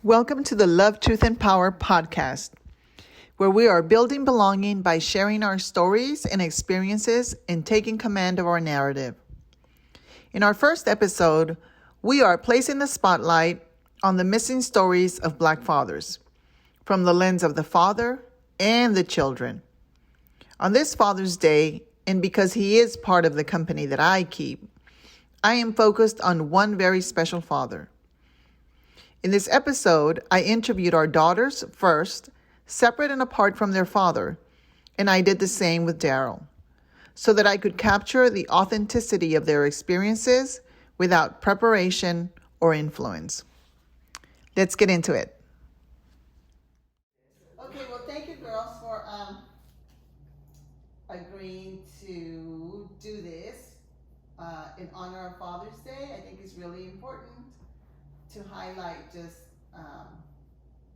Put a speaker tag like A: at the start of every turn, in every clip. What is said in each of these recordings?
A: Welcome to the Love, Truth, and Power podcast, where we are building belonging by sharing our stories and experiences and taking command of our narrative. In our first episode, we are placing the spotlight on the missing stories of Black fathers from the lens of the father and the children. On this Father's Day, and because he is part of the company that I keep, I am focused on one very special father. In this episode, I interviewed our daughters first, separate and apart from their father, and I did the same with Daryl, so that I could capture the authenticity of their experiences without preparation or influence. Let's get into it. Okay, well, thank you, girls, for agreeing to do this in honor of Father's Day. I think it's really important to highlight just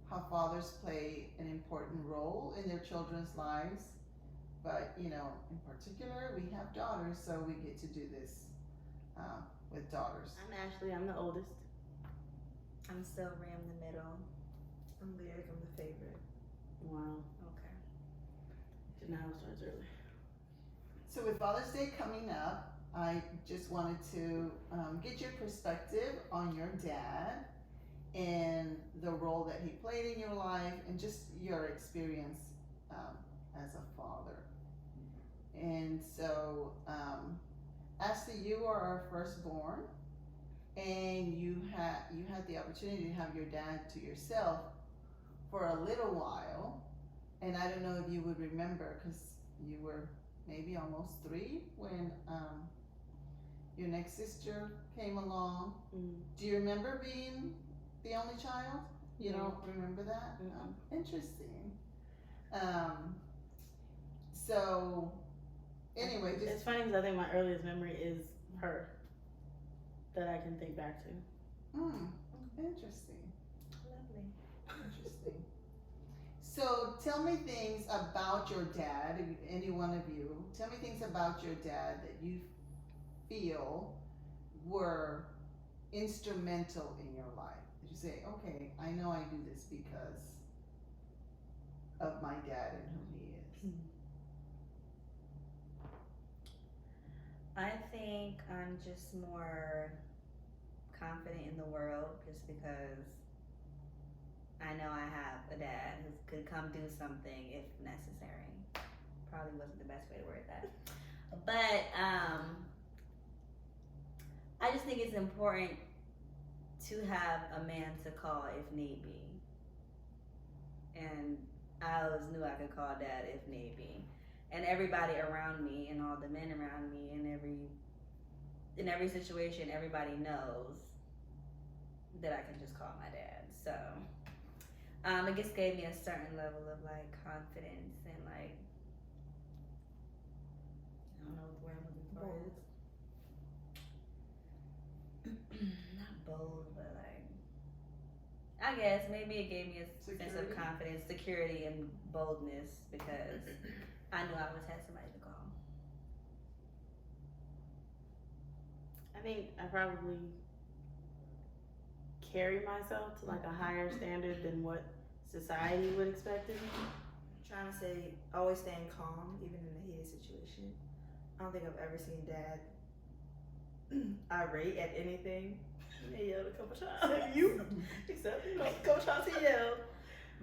A: how fathers play an important role in their children's lives. But, in particular, we have daughters, so we get to do this with daughters.
B: I'm Ashley. I'm the oldest. I'm Silvery. I'm the middle. I'm Lyric. I'm the favorite.
C: Wow.
B: Okay.
C: Janelle starts early.
A: So with Father's Day coming up, I just wanted to get your perspective on your dad and the role that he played in your life and just your experience as a father. And so, Ashley, you are our firstborn, and you had the opportunity to have your dad to yourself for a little while. And I don't know if you would remember, because you were maybe almost 3 when your next sister came along. Do you remember being the only child? You don't remember that? Interesting. So anyway,
C: It's funny because I think my earliest memory is her that I can think back to.
A: Interesting.
B: Lovely.
A: Interesting. So tell me things about your dad, any one of you. Tell me things about your dad that you feel were instrumental in your life. Did you say, okay, I know I do this because of my dad and who he is?
B: I think I'm just more confident in the world just because I know I have a dad who could come do something if necessary. Probably wasn't the best way to word that. But I just think it's important to have a man to call if need be. And I always knew I could call dad if need be. And everybody around me and all the men around me in every situation, everybody knows that I can just call my dad. So it just gave me a certain level of like confidence and like, I don't know what the word I'm looking for is. Not bold, but like, I guess maybe it gave me a sense of confidence, security, and boldness because I knew I always had somebody to call.
C: I think I probably carry myself to like a higher standard than what society would expect of me.
D: I'm trying to say, always staying calm, even in a heated situation. I don't think I've ever seen Dad irate at anything. He yelled a couple times. Except a couple times he yelled.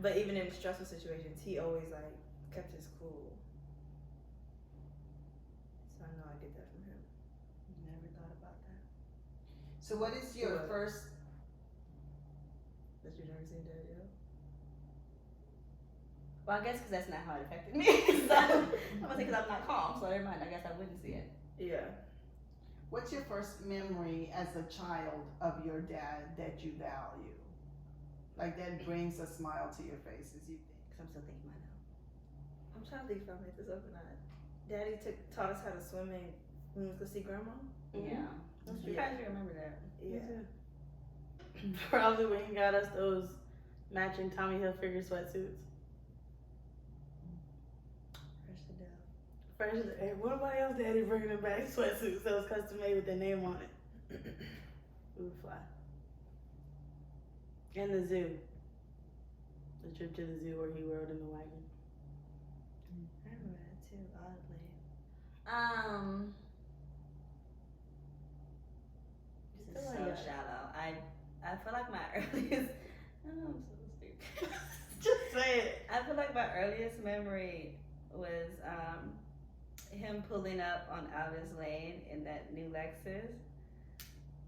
D: But even in stressful situations, he always like kept his cool. So I know I get that from him. Never thought about that.
A: So what is your first?
D: That you've never seen Dad yell?
B: Well, I guess because that's not how it affected me. So I'm gonna say because I'm not calm, so never mind. I guess I wouldn't see it.
D: Yeah.
A: What's your first memory as a child of your dad that you value? Like that brings a smile to your face as you think.
B: Because I'm still thinking mine out.
D: I'm trying to think if I made this up or not. Daddy taught us how to swim when we went to see Grandma.
B: Yeah. I'm surprised you remember that.
D: Yeah.
C: Probably when he got us those matching Tommy Hilfiger sweatsuits. Fresh to death. What about else daddy bringing them back sweatsuits that was custom made with their name on it? We would fly. And the zoo. The trip to the zoo where he rode in the wagon.
B: I remember that too, oddly. This is so shallow. I feel like my earliest. Oh, I'm so stupid.
C: Just say it.
B: I feel like my earliest memory was him pulling up on Alvis Lane in that new Lexus,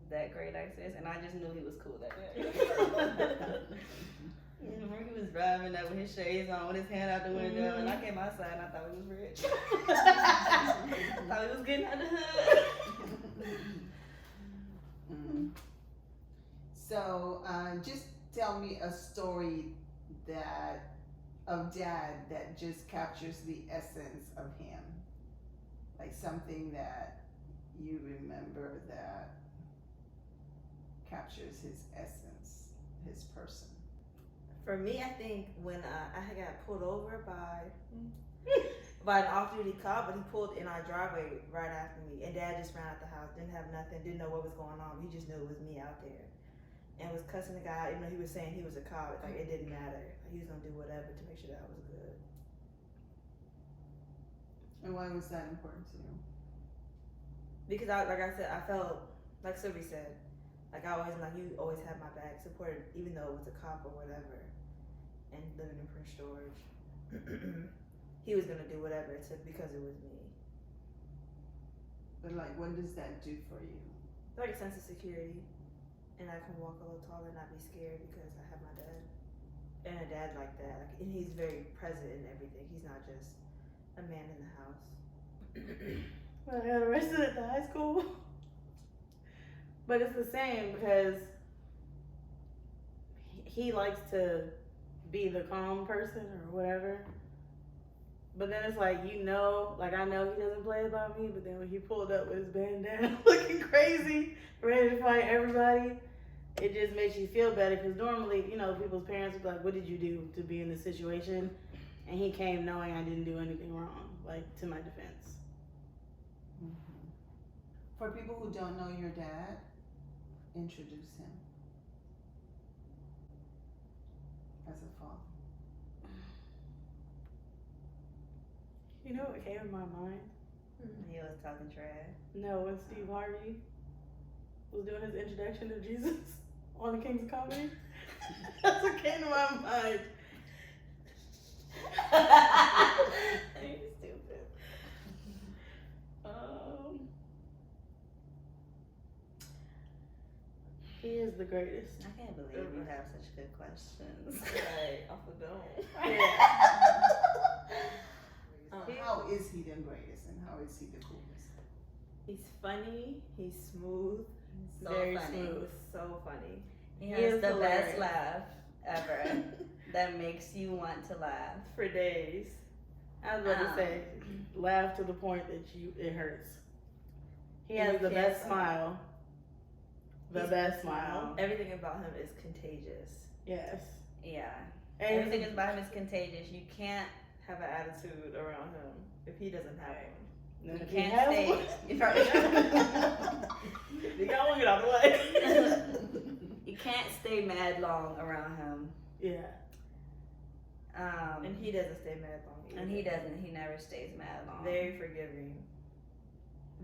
B: that gray Lexus, and I just knew he was cool that day. Remember he was driving up with his shades on, with his hand out the window, and I came outside and I thought he was rich. I thought he was getting out the hood.
A: So, just tell me a story of Dad that just captures the essence of him. Like something that you remember that captures his essence, his person.
D: For me, I think when I had got pulled over by an off-duty cop, but he pulled in our driveway right after me, and Dad just ran out the house, didn't have nothing, didn't know what was going on. He just knew it was me out there, and was cussing the guy out, even though he was saying he was a cop. It's like it didn't matter. Like, he was gonna do whatever to make sure that I was good.
A: And why was that important to you?
D: Because like I said, I felt like Sylvie said, like I always like you always had my back, supported, even though it was a cop or whatever. And living in Prince George, he was gonna do whatever it took because it was me.
A: But like, what does that do for you?
D: Like a sense of security, and I can walk a little taller and not be scared because I have my dad, and a dad like that. Like, and he's very present in everything. He's not just a man in the house.
C: Well, I got arrested at the high school. But it's the same because he likes to be the calm person or whatever. But then it's like, you know, like I know he doesn't play about me, but then when he pulled up with his bandana looking crazy, ready to fight everybody, it just makes you feel better because normally, you know, people's parents would be like, what did you do to be in this situation? And he came knowing I didn't do anything wrong, like to my defense.
A: Mm-hmm. For people who don't know your dad, introduce him as a father.
C: You know what came in my mind?
B: He was talking trash.
C: No, when Steve Harvey was doing his introduction to Jesus on the King's Comedy. That's what came to my mind.
B: You're stupid.
C: He is the greatest.
B: I can't believe you have such good questions.
D: Right, off the dome.
A: How is he the greatest and how is he the coolest?
D: He's funny. He's smooth.
B: So
D: Very
B: funny.
D: smooth. So funny.
B: He
D: He
B: has
D: is
B: the
D: hilarious.
B: best laugh ever that makes you want to laugh.
C: For days. I was about to say, laugh to the point that it hurts. He has the best smile. The best smile.
D: Everything about him is contagious.
C: Yes.
B: Yeah.
C: And
B: Everything about him is contagious. You can't
D: Have an attitude around him if he doesn't have one.
C: then
B: You
C: if he
B: can't
C: has
B: stay.
C: one-
D: You gotta look it out the way.
B: You can't stay mad long around him.
C: Yeah.
D: And he doesn't stay mad long either.
B: And he doesn't. He never stays mad long.
D: Very forgiving.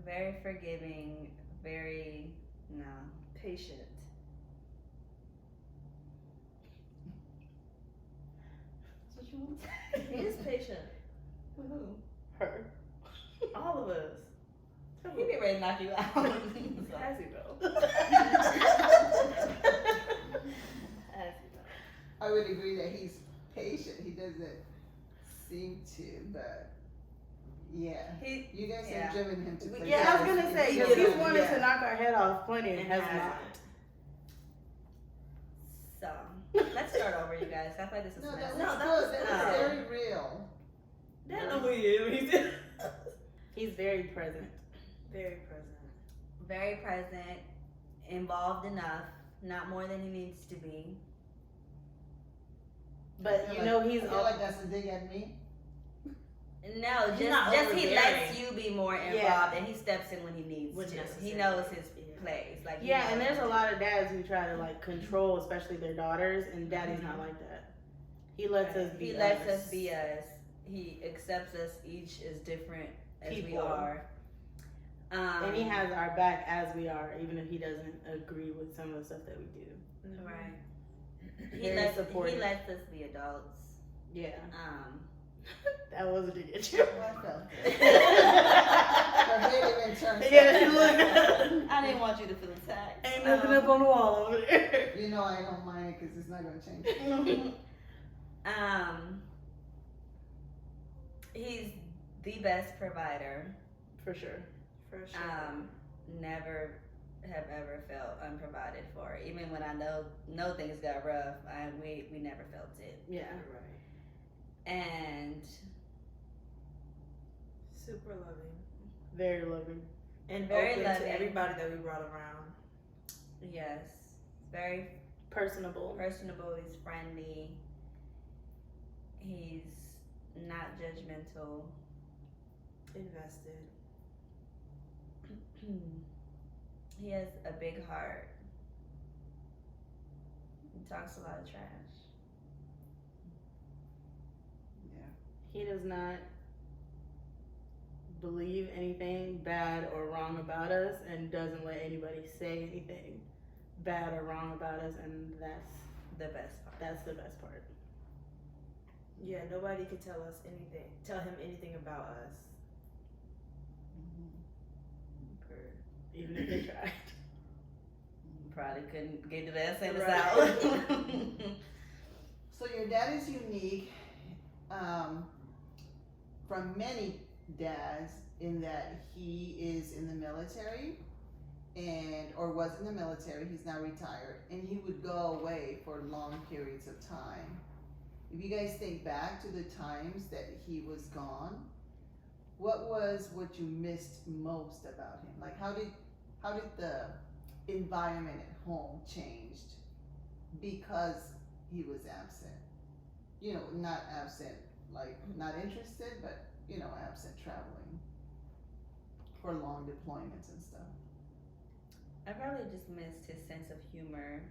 B: Very forgiving. Very
D: Patient.
B: That's what you want to say.
D: He is patient.
B: Who?
C: Her.
D: All of us.
B: He be ready to knock you out.
D: Has he though? Has he though?
A: I would agree that he's patient. He doesn't seem to, but yeah. You guys have driven him to places.
C: Yeah, I was gonna say, because he's wanted to knock our head off plenty and has not.
B: So, let's start over, you guys. I feel like this is
A: No,
B: nice.
A: that was good. That was very real.
D: Dad know who he is.
C: He's very present.
D: Very present.
B: Very present, involved enough, not more than he needs to be.
C: But you know he's
A: I feel like that's a dig at me.
B: No,
C: He's not
B: just he lets
C: overbearing.
B: you be more involved,
C: Yeah.
B: and he steps in when he needs
D: When
B: to.
D: necessary.
B: He knows his plays. Like he
C: Yeah,
B: knows
C: and there's a
B: when
C: lot of dads who try to like control, especially their daughters, and daddy's not like that. He lets us be
B: He
C: us.
B: lets us be us. He accepts us each as different as we
C: People.
B: are.
C: And he has our back as we are, even if he doesn't agree with some of the stuff that we do.
B: Right.
C: Very supportive.
B: He lets us be adults.
C: Yeah.
B: That
C: wasn't to get you.
A: I felt it. Her head even turned.
C: Yeah, look.
B: I didn't want you to feel attacked.
C: Ain't nothing up on the wall over there.
A: You know I don't mind it because it's not going to change.
B: He's the best provider.
C: For sure.
B: Never have ever felt unprovided for. Even when I know things got rough, we never felt it.
C: Yeah.
D: Right.
B: And
D: Super loving.
C: Very loving.
D: And
B: Very
D: open
B: loving.
D: to everybody that we brought around.
B: yes, very
C: Personable.
B: He's friendly. He's not judgmental.
D: Invested.
B: He has a big heart. He talks a lot of trash.
A: Yeah.
C: He does not believe anything bad or wrong about us and doesn't let anybody say anything bad or wrong about us, and that's
B: The best part.
C: the best part.
D: Yeah, nobody could tell him anything about us.
C: Even if they tried.
B: Probably couldn't get to that sentence
D: Right.
B: out.
A: So your dad is unique from many dads in that he is in the military or was in the military. He's now retired, and he would go away for long periods of time. If you guys think back to the times that he was gone, what you missed most about him? Like how did the environment at home changed because he was absent? You know, not absent like not interested, but you know, absent traveling for long deployments and stuff.
B: I probably just missed his sense of humor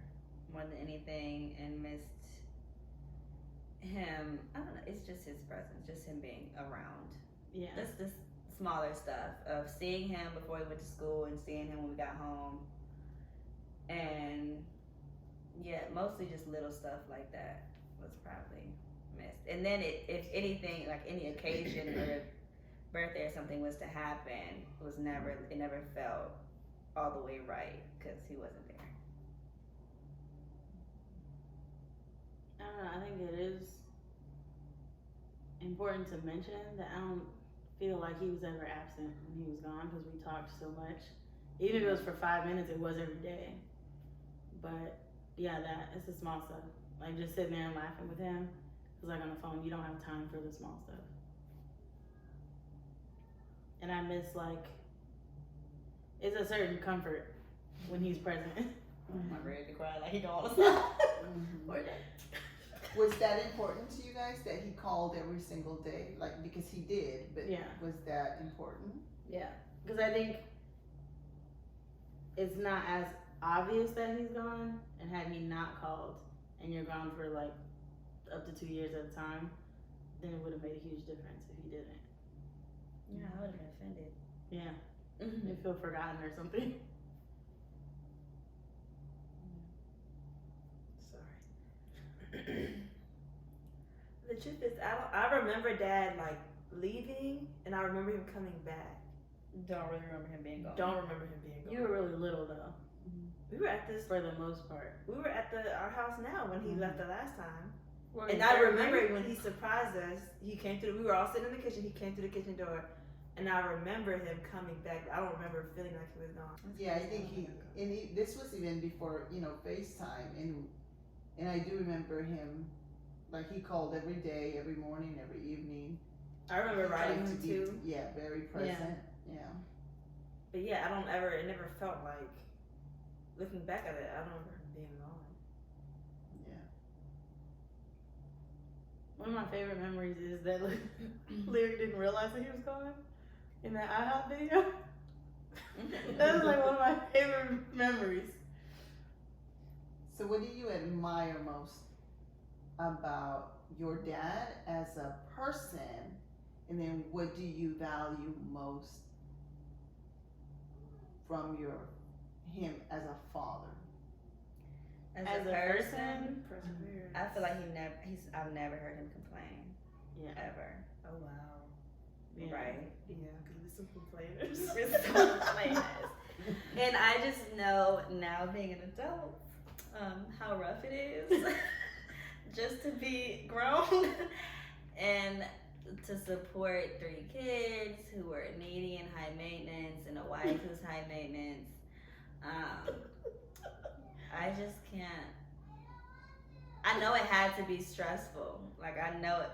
B: more than anything, and missed him. I don't know. It's just his presence, just him being around.
C: Yeah.
B: That's this smaller stuff of seeing him before he went to school and seeing him when we got home, and yeah, mostly just little stuff like that was probably missed. And then if anything, like any occasion or birthday or something was to happen, it never felt all the way right because he wasn't there.
C: I don't know, I think it is important to mention that I don't feel like he was ever absent when he was gone, because we talked so much. Even if it was for 5 minutes, it was every day. But yeah, it's the small stuff. Like just sitting there and laughing with him. Cause like on the phone, you don't have time for the small stuff. And I miss it's a certain comfort when he's present.
B: I'm ready to cry like he don't all the time.
A: Was that important to you guys that he called every single day? Like, because he did, but
C: Yeah.
A: was that important?
C: Yeah, because I think it's not as obvious that he's gone, and had he not called and you're gone for up to 2 years at a time, then it would have made a huge difference if he didn't.
B: Yeah, I would have been offended.
C: Yeah, you feel forgotten or something.
D: Sorry. The truth is, I remember Dad leaving, and I remember him coming back.
B: Don't really remember him being gone.
D: Don't remember him being gone.
C: You were really little though,
D: We were at this.
C: for the most part.
D: We were at our house now when he left the last time.
C: Were
D: And
C: you
D: I
C: there,
D: remember
C: maybe?
D: when he surprised us. He came through. We were all sitting in the kitchen. He came through the kitchen door, and I remember him coming back. I don't remember feeling like he was gone.
A: Yeah, I think this was even before, FaceTime, and I do remember him, he called every day, every morning, every evening.
D: I remember
A: He
D: writing
A: tried
D: him
A: to be,
D: too.
A: yeah, very present, yeah.
D: But yeah, it never felt like, looking back at it, I don't remember him being gone.
A: Yeah.
C: One of my favorite memories is that Lyric didn't realize that he was gone in that IHOP video. That was one of my favorite memories.
A: So what do you admire most about your dad as a person, and then what do you value most from him as a father?
B: As a person,
C: perseverance.
B: I feel like I've never heard him complain.
C: Yeah.
B: Ever.
D: Oh wow.
C: Yeah.
B: Right.
D: Yeah, because we're some complainers.
B: We're so complainers. And I just know now, being an adult, how rough it is just to be grown and to support 3 kids who are needy and high maintenance, and a wife who's high maintenance. I just can't. I know it had to be stressful. Like, I know it.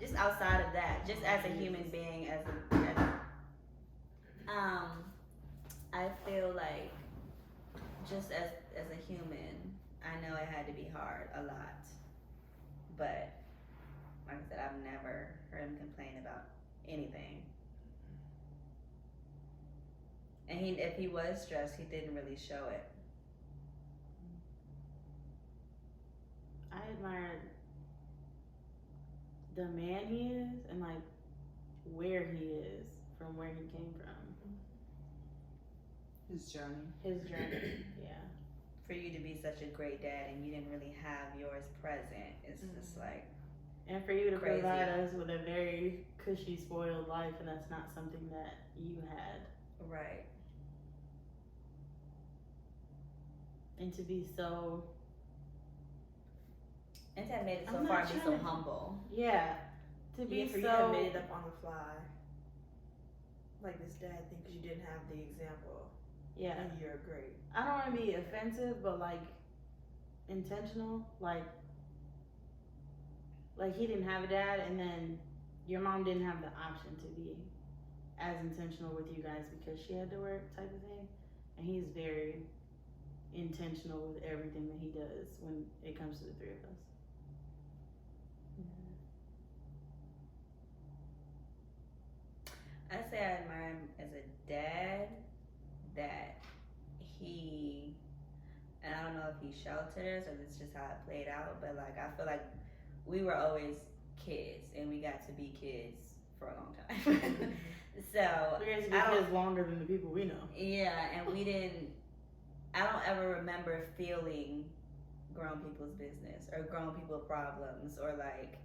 B: Just outside of that, just as a human being, I feel like just as a human, I know it had to be hard a lot. But like I said, I've never heard him complain about anything. And if he was stressed, he didn't really show it.
C: I admire the man he is and like where he is from where he came from.
A: His journey.
C: His journey. Yeah.
B: For you to be such a great dad and you didn't really have yours present, it's just like.
C: And for you to
B: Crazy.
C: provide us with a very cushy, spoiled life, and that's not something that you had.
B: Right.
C: And to be so.
B: And to have made it so
C: I'm
B: far
C: not
B: and be so
C: trying to-
B: humble.
C: Yeah. To be
D: Yeah, for you to
C: so.
D: have made it up on the fly. Like this dad thing, because you didn't have the example.
C: Yeah.
D: And you're great.
C: I don't want to be offensive, but like intentional. Like he didn't have a dad, and then your mom didn't have the option to be as intentional with you guys because she had to work, type of thing. And he's very intentional with everything that he does when it comes to the 3 of us.
B: I say I admire him as a dad, that he, and I don't know if he shelters or it's just how it played out, but like I feel like we were always kids and we got to be kids for a long time. So
C: We guys have been kids longer than the people we know.
B: yeah, and I don't ever remember feeling grown people's business or grown people problems, or like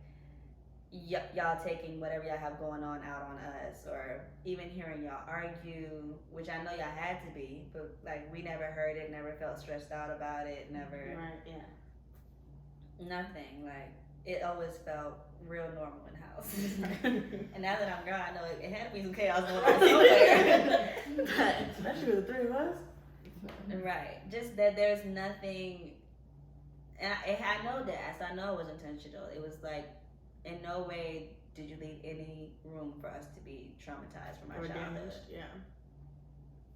B: y'all taking whatever y'all have going on out on us, or even hearing y'all argue, which I know y'all had to be, but like we never heard it, never felt stressed out about it, never.
C: Right, yeah.
B: Nothing. Like, it always felt real normal in the house. And now that I'm grown, I know it had to be some chaos going on somewhere. But,
C: Especially with the 3 of us.
B: right. Just that there's nothing, and I know that, so I know it was intentional. It was like, in no way did you leave any room for us to be traumatized from our
C: Or
B: childhood.
C: damaged, yeah.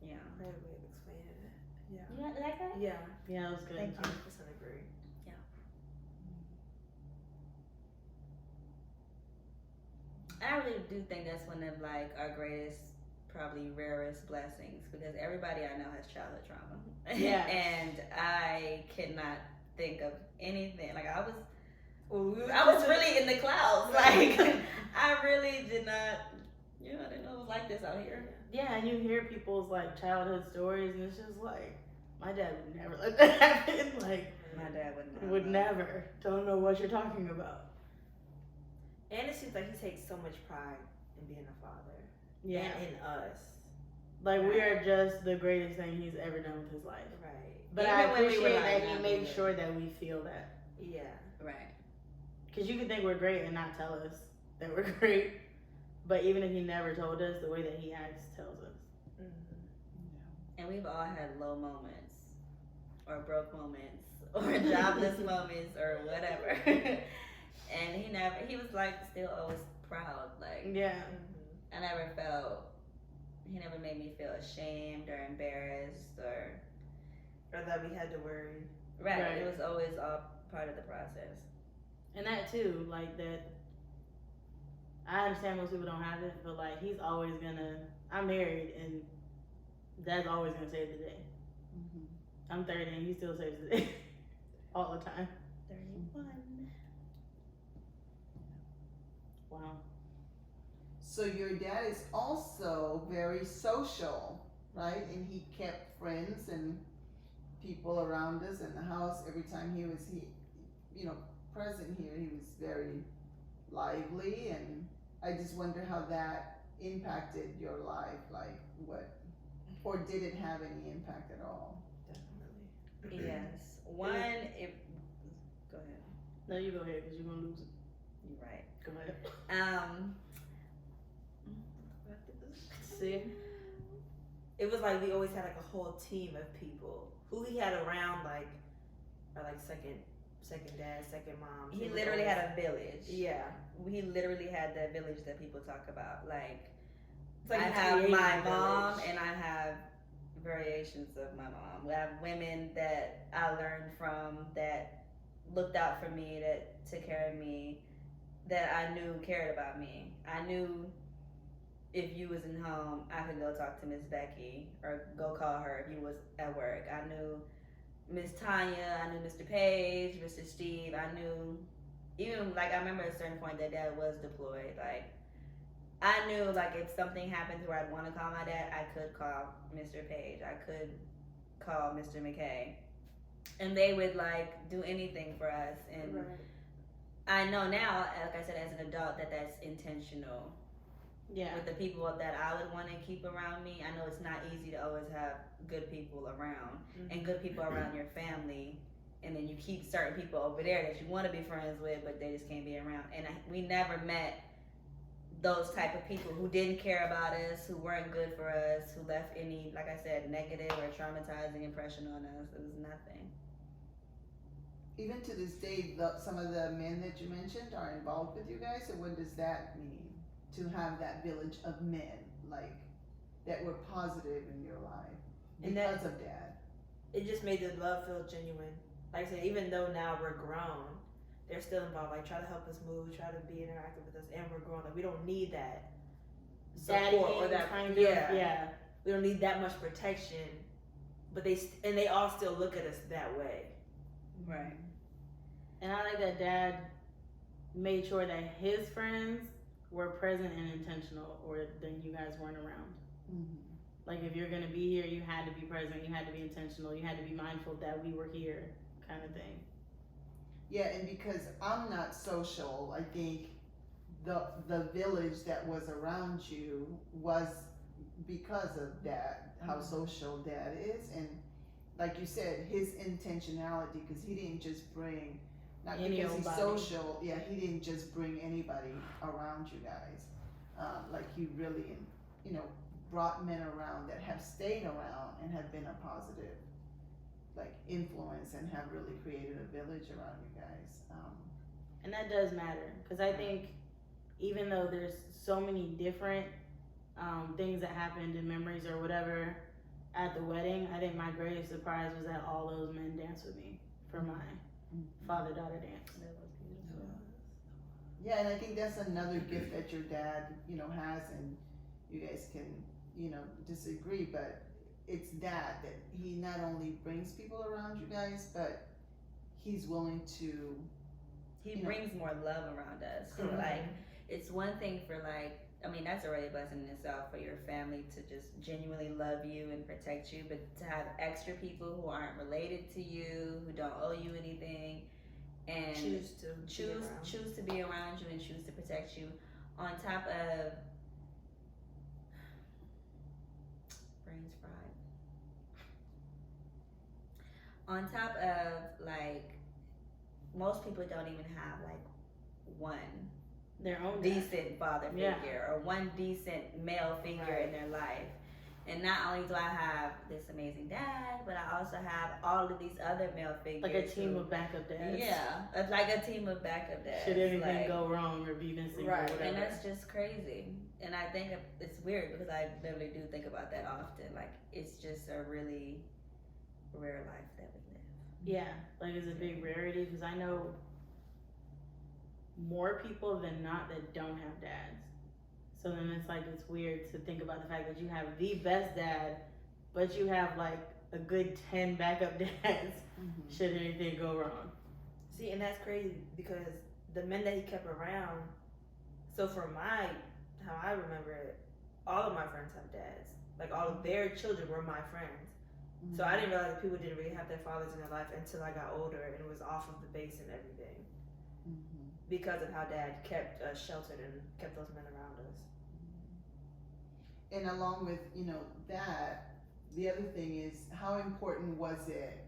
B: Yeah.
D: Great way of explaining it. Yeah.
B: You like that?
D: Yeah.
C: Yeah, that was good.
B: Thank you.
D: 100% agree.
B: I really do think that's one of like our greatest, probably rarest blessings, because everybody I know has childhood trauma.
C: Yeah.
B: And I cannot think of anything. Like I was really in the clouds. Like I really did not, I didn't know it was like this out here.
C: Yeah, and you hear people's like childhood stories, and it's just like, my dad would never let that happen. Like,
B: My dad
C: would never. Don't know what you're talking about.
D: And it seems like he takes so much pride in being a father.
C: Yeah.
D: And in us.
C: Like, we are just the greatest thing he's ever done with his life.
D: Right.
C: But
B: Even
C: I
B: when we were,
C: appreciate
B: like,
C: that he
B: not
C: made
B: doing
C: sure that we feel that.
D: Yeah.
B: Right.
C: Because you could think we're great and not tell us that we're great. But even if he never told us, the way that he acts tells us.
B: And we've all had low moments, or broke moments, or jobless moments, or whatever. And he was like still always proud. Like,
C: Yeah.
B: I never he never made me feel ashamed or embarrassed or
D: that we had to worry.
B: right.
C: Right.
B: It was always all part of the process.
C: And that too, like that. I understand most people don't have it, but like he's always gonna. I'm married, and Dad's always gonna save the day. I'm 30, and he still saves the day all the time.
B: 31.
C: Wow.
A: So your dad is also very social, right? And he kept friends and people around us in the house. Every time he was present here, he was very lively, and I just wonder how that impacted your life, like what, or did it have any impact at all?
D: Definitely.
B: Yes. One, it. Go ahead.
C: No, you go ahead because you're gonna lose it.
B: You're right.
C: Go ahead.
D: See, it was like we always had like a whole team of people who he had around, like, or like second dad, second mom.
B: He literally had a village.
D: Yeah.
B: He literally had that village that people talk about. Like,
D: It's like
B: I
D: he
B: have
D: created
B: my
D: a
B: mom
D: village.
B: and I have variations of my mom. We have women that I learned from that looked out for me, that took care of me, that I knew cared about me. I knew if you was in home, I could go talk to Miss Becky or go call her if you was at work. I knew Miss Tanya, I knew Mr. Page, Mr. Steve. I knew, even like I remember at a certain point that dad was deployed. Like, I knew like if something happened where I'd want to call my dad, I could call Mr. Page. I could call Mr. McKay, and they would like do anything for us. And
C: Right.
B: I know now, like I said, as an adult, that that's intentional.
C: Yeah.
B: With the people that I would want to keep around me, I know it's not easy to always have good people around and good people around your family, and then you keep certain people over there that you want to be friends with, but they just can't be around. And we never met those type of people who didn't care about us, who weren't good for us, who left any, like I said, negative or traumatizing impression on us. It was nothing.
A: Even to this day, some of the men that you mentioned are involved with you guys. So what does that mean to have that village of men, like that were positive in your life
D: And
A: because of dad?
D: It just made the love feel genuine. Like I said, even though now we're grown, they're still involved. Like, try to help us move, try to be interactive with us, and we're grown. Like, we don't need that support or that
C: kind of,
D: yeah.
C: yeah.
D: We don't need that much protection, but they all still look at us that way.
B: Right.
C: And I like that dad made sure that his friends were present and intentional, or then you guys weren't around.
A: Mm-hmm.
C: Like, if you're gonna be here, you had to be present, you had to be intentional, you had to be mindful that we were here, kind of thing.
A: Yeah, and because I'm not social, I think the village that was around you was because of dad, how social dad is, and like you said, his intentionality, because he didn't just bring, not because he's social, yeah, he didn't just bring anybody around you guys. Like he really, brought men around that have stayed around and have been a positive, like, influence and have really created a village around you guys.
C: And that does matter, because I think even though there's so many different things that happened in memories or whatever at the wedding, I think my greatest surprise was that all those men danced with me for my father-daughter dance.
B: That was beautiful.
A: Yeah, and I think that's another gift that your dad, has, and you guys can, disagree, but it's that he not only brings people around you guys, but he's willing to.
B: He brings more love around us. So, like, it's one thing for, like, I mean, that's already a blessing in itself for your family to just genuinely love you and protect you, but to have extra people who aren't related to you, who don't owe you anything, and choose to be around you and choose to protect you, on top of brains fried. On top of, like, most people don't even have like one
C: Their own
B: decent father figure or one decent male figure in their life. And not only do I have this amazing dad, but I also have all of these other male figures.
C: Like a team of backup dads.
B: Yeah, like a team of backup dads.
C: Should anything go wrong or be missing or whatever.
B: And that's just crazy. And I think it's weird because I literally do think about that often. Like, it's just a really rare life that we live.
C: Yeah, like it's a big rarity, because I know more people than not that don't have dads. So then it's like, it's weird to think about the fact that you have the best dad, but you have like a good 10 backup dads should anything go wrong.
D: See, and that's crazy because the men that he kept around, So for how I remember it, all of my friends have dads. Like all of their children were my friends. So I didn't realize that people didn't really have their fathers in their life until I got older and it was off of the base and everything. Because of how dad kept us sheltered and kept those men around us.
A: And along with, you know, that, the other thing is, how important was it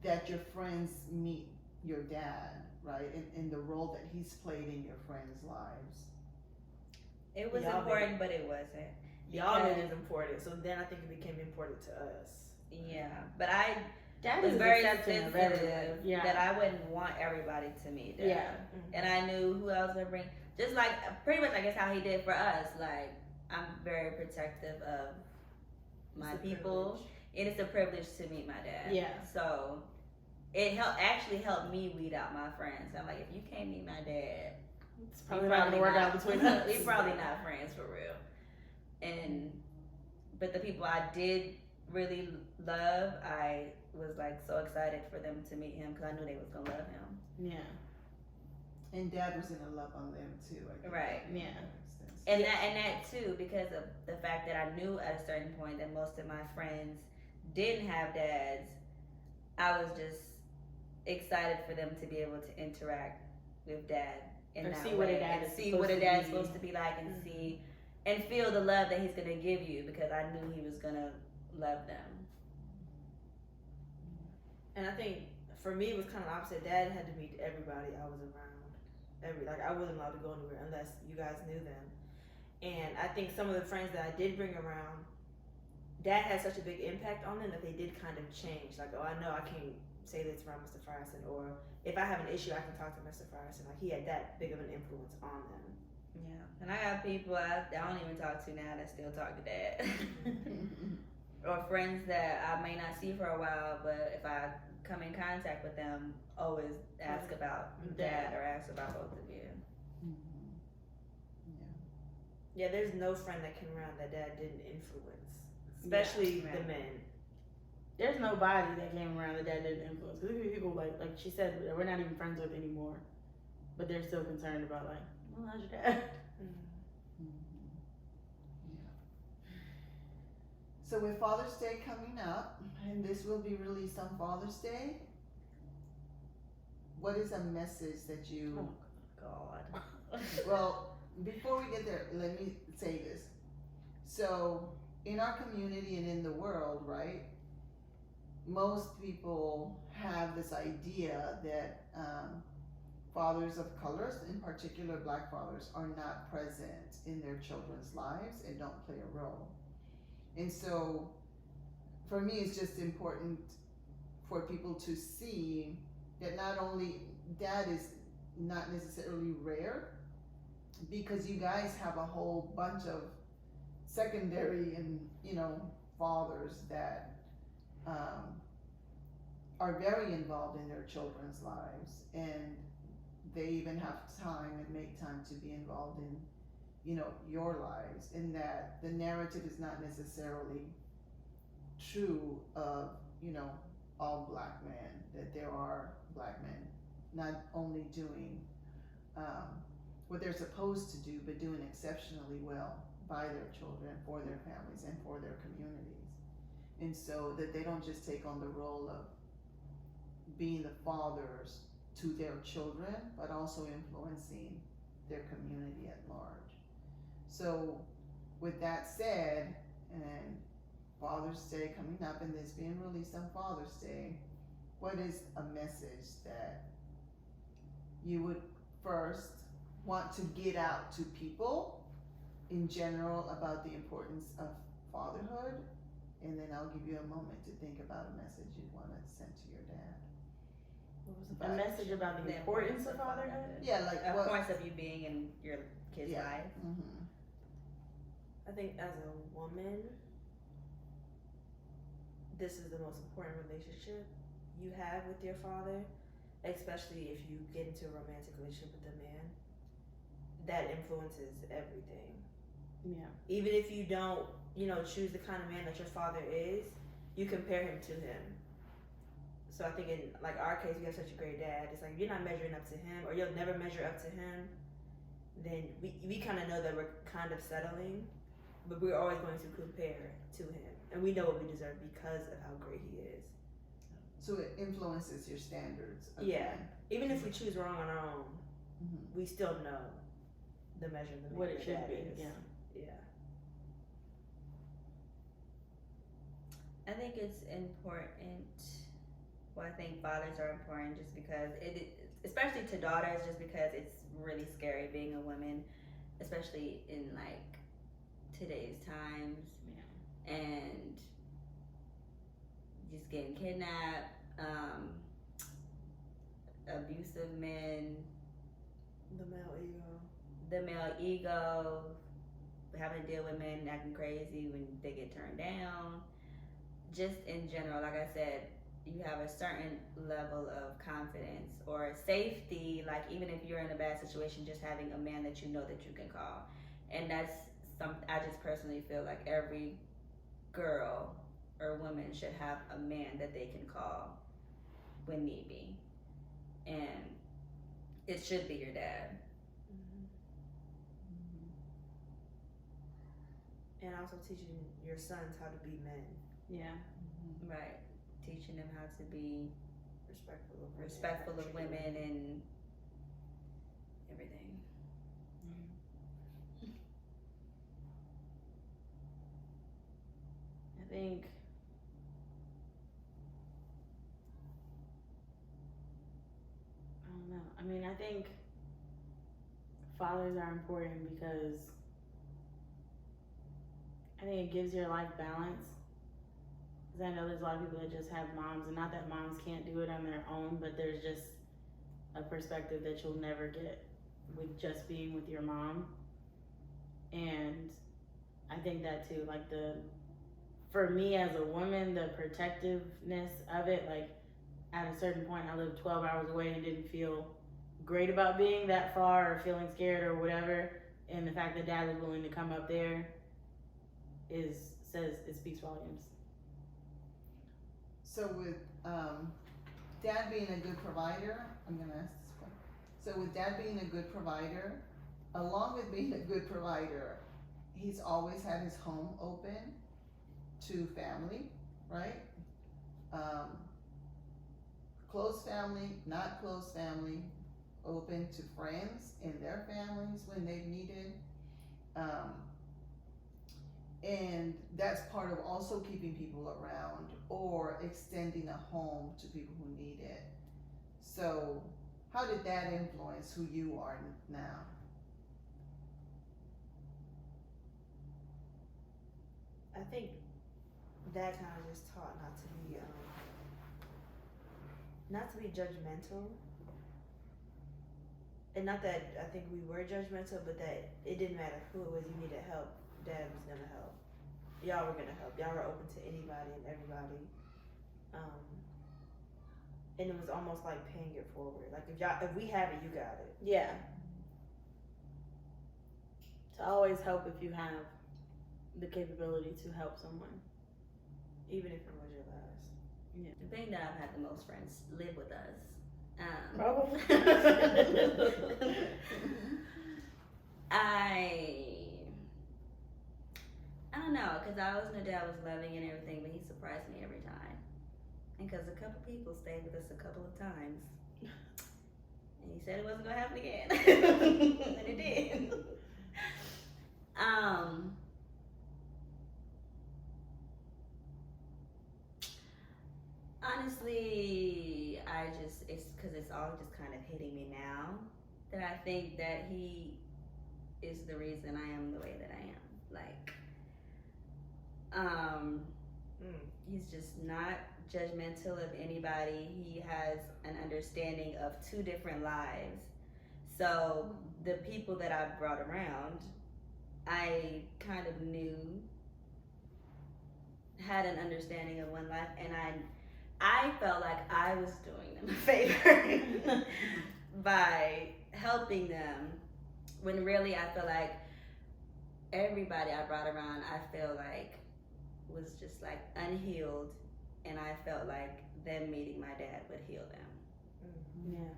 A: that your friends meet your dad, right? And the role that he's played in your friends' lives.
B: It was
D: Y'all
B: important, but it wasn't.
D: Y'all made
B: Because-
D: it important, so then I think it became important to us.
B: Yeah, but I
C: Dad
B: was
C: is
B: very
C: accepting of
B: sensitive
C: everyone. Yeah.
B: that I wouldn't want everybody to meet Dad.
C: Yeah.
B: And I knew who else would bring, just like pretty much I guess how he did for us. Like, I'm very protective of my
D: It's a
B: people,
D: privilege.
B: and it's a privilege to meet my dad.
C: Yeah.
B: So it actually helped me weed out my friends. I'm like, if you can't meet my dad,
C: It's probably not gonna work out between us.
B: we probably not friends for real. But the people I did really love, I was like so excited for them to meet him because I knew they was gonna love him.
C: Yeah.
A: And dad was gonna love on them too, I think.
B: Right.
C: Yeah.
B: And that too, because of the fact that I knew at a certain point that most of my friends didn't have dads, I was just excited for them to be able to interact with dad in
C: Or
B: that
C: see
B: way,
C: what a dad
B: and
C: is
B: see
C: supposed
B: what a
C: to
B: dad's
C: be.
B: supposed to be like, and
C: Mhm.
B: see and feel the love that he's gonna give you, because I knew he was gonna love them.
D: And I think for me it was kind of opposite. Dad had to meet everybody I was around. Like I wasn't allowed to go anywhere unless you guys knew them. And I think some of the friends that I did bring around, Dad had such a big impact on them that they did kind of change. Like, oh, I know I can't say this around Mr. Frierson, or if I have an issue, I can talk to Mr. Frierson. Like he had that big of an influence on them.
B: Yeah, and I got people I don't even talk to now that still talk to dad. Or friends that I may not see for a while, but if I come in contact with them, always ask about dad or ask about both of you.
D: Yeah, there's no friend that came around that Dad didn't influence, especially
B: Yeah,
D: the
B: right.
D: men.
C: There's nobody that came around that dad didn't influence. Because there be people like she said that we're not even friends with anymore, but they're still concerned about like, well, how's your dad?
A: So with Father's Day coming up, and this will be released on Father's Day, what is a message that you,
B: God.
A: well, before we get there, let me say this. So in our community and in the world, right, most people have this idea that fathers of colors, in particular black fathers, are not present in their children's lives and don't play a role. And so for me, it's just important for people to see that not only dad is not necessarily rare, because you guys have a whole bunch of secondary and, fathers that are very involved in their children's lives, and they even have time and make time to be involved in your lives, and that the narrative is not necessarily true of all black men, that there are black men not only doing what they're supposed to do, but doing exceptionally well by their children, for their families, and for their communities. And so that they don't just take on the role of being the fathers to their children, but also influencing their community at large. So with that said, and Father's Day coming up and this being released on Father's Day, what is a message that you would first want to get out to people in general about the importance of fatherhood? And then I'll give you a moment to think about a message you'd want to send to your dad.
D: What was
C: A message about the importance of fatherhood?
A: Yeah, like
B: The
A: what?
B: importance of you being in your kid's
A: Yeah.
B: life.
A: Mm-hmm.
D: I think as a woman, this is the most important relationship you have with your father, especially if you get into a romantic relationship with a man. That influences everything.
C: Yeah.
D: Even if you don't, choose the kind of man that your father is, you compare him to him. So I think in like our case, we have such a great dad. It's like if you're not measuring up to him, or you'll never measure up to him, then we kind of know that we're kind of settling, but we're always going to compare to him, and we know what we deserve because of how great he is.
A: So it influences your standards.
D: Yeah. Even if we choose wrong on our own, we still know the measure of
C: what it should be.
D: Is.
C: Yeah.
D: Yeah.
B: I think it's important. Well, I think fathers are important just because especially to daughters, just because it's really scary being a woman, especially in like today's times.
C: Yeah.
B: And just getting kidnapped, abusive men, the male ego, having to deal with men acting crazy when they get turned down. Just in general, like I said, you have a certain level of confidence or safety, like even if you're in a bad situation, just having a man that you know that you can call. And that's something I just personally feel like every girl or woman should have a man that they can call when need be. And it should be your dad.
D: And also teaching your sons how to be men.
C: Yeah.
B: Right. Teaching them how to be
D: respectful of
B: women and everything.
C: I think I don't know. I mean, I think fathers are important because I think it gives your life balance. Because I know there's a lot of people that just have moms, and not that moms can't do it on their own, but there's just a perspective that you'll never get with just being with your mom. And I think that too, like for me as a woman, the protectiveness of it, like at a certain point I lived 12 hours away and didn't feel great about being that far or feeling scared or whatever. And the fact that dad was willing to come up there it speaks volumes.
A: So with dad being a good provider, I'm gonna ask this one. So with dad being a good provider, along with being a good provider, he's always had his home open to family, right? Close family, not close family, open to friends and their families when they've needed. And that's part of also keeping people around or extending a home to people who need it. So how did that influence who you are now?
D: I think Dad kind of just taught not to be judgmental. And not that I think we were judgmental, but that it didn't matter who it was you needed help, Dad was gonna help. Y'all were gonna help. Y'all were open to anybody and everybody. And it was almost like paying it forward. Like if we have it, you got it.
C: Yeah. To always help if you have the capability to help someone.
D: Even if it was your last.
C: Yeah.
B: The thing that I've had the most friends live with us.
C: Probably.
B: I don't know, because I always knew Dad was loving and everything, but he surprised me every time. And because a couple people stayed with us a couple of times. And he said it wasn't going to happen again. And it did. Honestly, it's because it's all just kind of hitting me now that I think that he is the reason I am the way that I am. Like, he's just not judgmental of anybody. He has an understanding of two different lives. So the people that I brought around, I kind of knew had an understanding of one life, and I felt like I was doing them a favor by helping them, when really I feel like everybody I brought around, I feel like was just like unhealed, and I felt like them meeting my dad would heal them.
C: Yeah.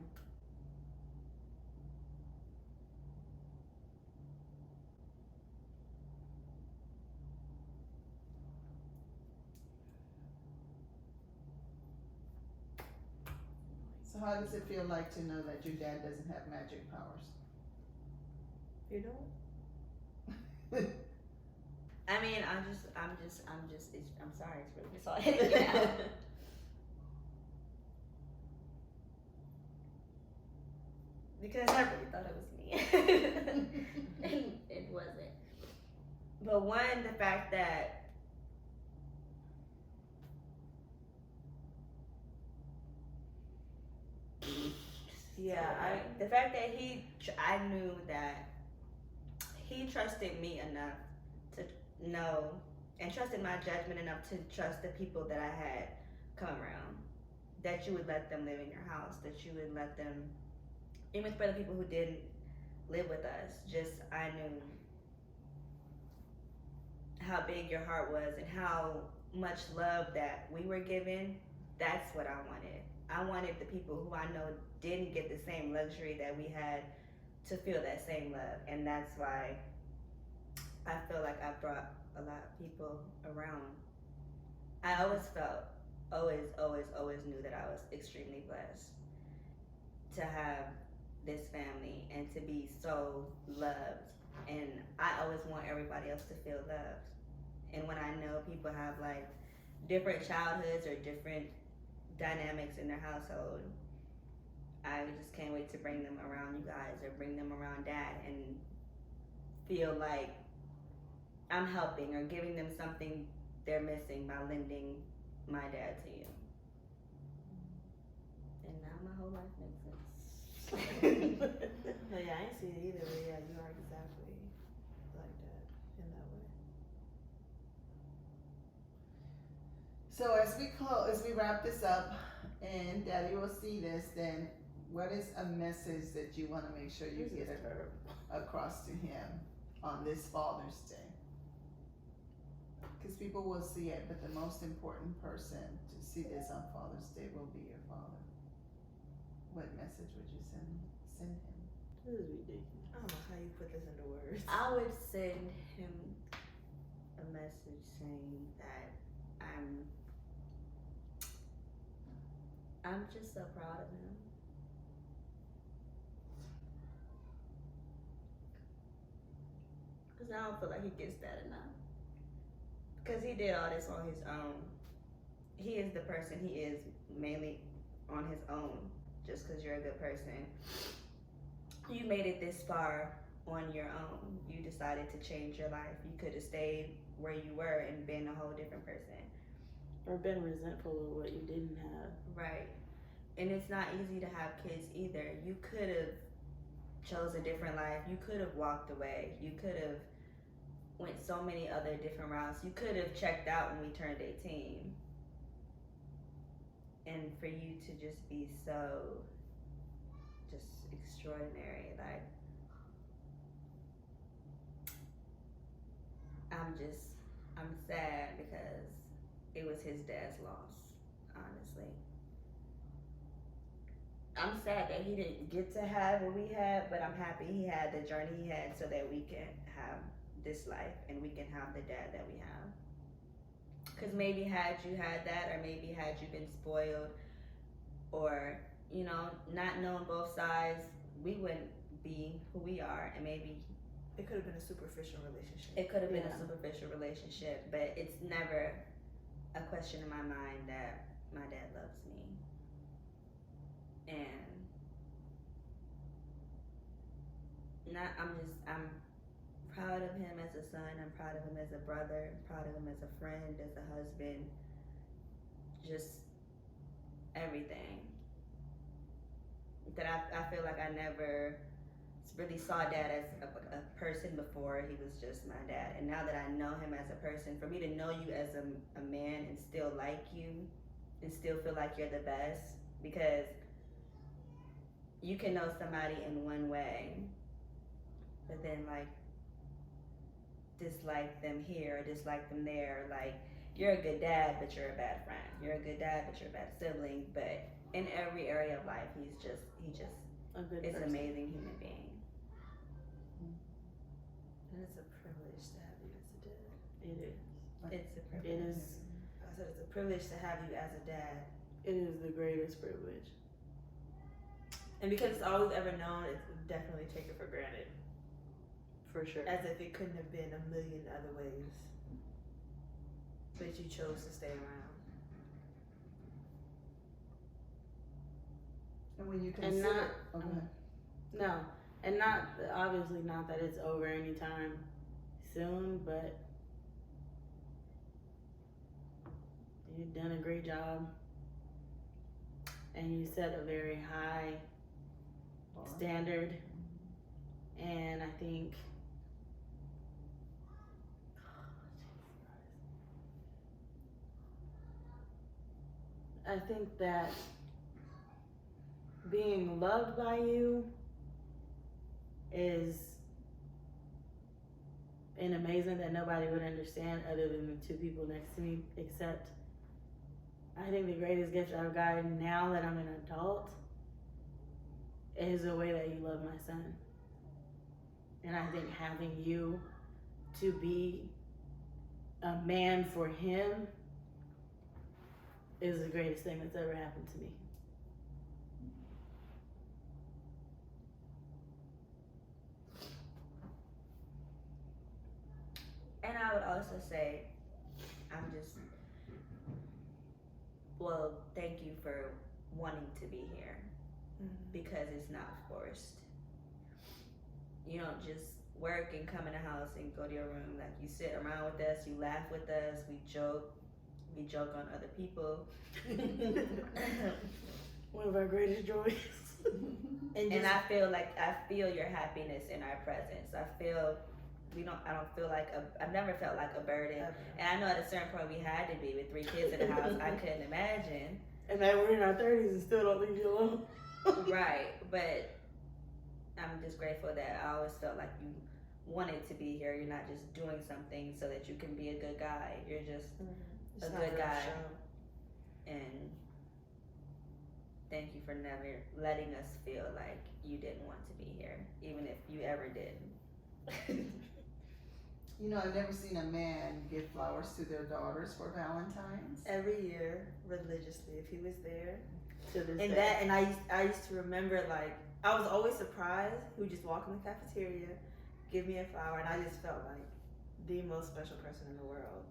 A: So how does it feel like to know that your dad doesn't have magic powers?
D: You know?
B: I mean, I'm sorry, it's really just all hitting me now. Because I really thought it was me. And it wasn't. But one, the fact that the fact that I knew that he trusted me enough to know and trusted my judgment enough to trust the people that I had come around. That you would let them live in your house, that you would let them, even for the people who didn't live with us, just I knew how big your heart was and how much love that we were given. That's what I wanted. I wanted the people who I know didn't get the same luxury that we had to feel that same love. And that's why I feel like I brought a lot of people around. I always felt, always knew that I was extremely blessed to have this family and to be so loved. And I always want everybody else to feel loved. And when I know people have like different childhoods or different dynamics in their household, I just can't wait to bring them around you guys or bring them around dad and feel like I'm helping or giving them something they're missing by lending my dad to you. And now my whole life makes sense.
D: No, yeah, I ain't see it either, but yeah, you are exactly like that, in that way.
A: So as we wrap this up, and Daddy will see this, then what is a message that you want to make sure you get across to him on this Father's Day? Because people will see it, but the most important person to see this on Father's Day will be your father. What message would you send him?
C: This is ridiculous.
D: I don't know how you put this into words.
B: I would send him a message saying that I'm just so proud of him. Because I don't feel like he gets that enough. Because he did all this on his own. He is the person he is mainly on his own. Just because you're a good person. You made it this far on your own. You decided to change your life. You could have stayed where you were and been a whole different person.
C: Or been resentful of what you didn't have.
B: Right. And it's not easy to have kids either. You could have chose a different life. You could have walked away. You could have went so many other different routes. You could have checked out when we turned 18. And for you to just be so just extraordinary, like I'm sad because it was his dad's loss, honestly. I'm sad that he didn't get to have what we had, but I'm happy he had the journey he had so that we can have this life and we can have the dad that we have. Because maybe had you had that, or maybe had you been spoiled, or, you know, not knowing both sides, we wouldn't be who we are, and maybe
D: It could have been a superficial relationship.
B: it could have been a superficial relationship, but it's never a question in my mind that my dad loves me. And I'm proud of him as a son, I'm proud of him as a brother, I'm proud of him as a friend, as a husband, just everything. That I feel like I never really saw dad as a person before. He was just my dad. And now that I know him as a person, for me to know you as a man and still like you and still feel like you're the best, because you can know somebody in one way, but then like dislike them here or dislike them there, like, you're a good dad, but you're a bad friend. You're a good dad, but you're a bad sibling. But in every area of life, he just
C: A good
B: is an
C: person.
B: amazing human being.
D: And it's a privilege to have you as a dad.
C: It is.
B: It's a
C: It
B: privilege.
C: is.
D: I said it's a privilege to have you as a dad.
C: It is the greatest privilege.
D: And because it's all we've ever known, it's definitely take it for granted.
C: For sure.
D: As if it couldn't have been a million other ways. But you chose to stay around.
A: And when you
C: And
A: consider,
C: not-
A: oh, go ahead.
C: No, and not obviously not that it's over anytime soon, but you've done a great job, and you set a very high standard, and I think that being loved by you is an amazing that nobody would understand other than the two people next to me, except I think the greatest gift I've gotten now that I'm an adult is the way that you love my son. And I think having you to be a man for him is the greatest thing that's ever happened to me.
B: And I would also say, thank you for wanting to be here, because it's not forced. You don't just work and come in the house and go to your room. Like, you sit around with us, you laugh with us, we joke on other people.
C: One of our greatest joys.
B: And I feel your happiness in our presence. I've never felt like a burden. And I know at a certain point we had to be with 3 kids in the house. I couldn't imagine.
C: And that we're in our 30s and still don't leave you alone.
B: Right, but I'm just grateful that I always felt like you wanted to be here. You're not just doing something so that you can be a good guy. You're just a good guy. And thank you for never letting us feel like you didn't want to be here, even if you ever did.
A: You know, I've never seen a man give flowers to their daughters for Valentine's.
D: Every year, religiously, if he was there.
C: To this
D: And
C: day.
D: I used to remember, like, I was always surprised. He would just walk in the cafeteria, give me a flower, and I just felt like the most special person in the world.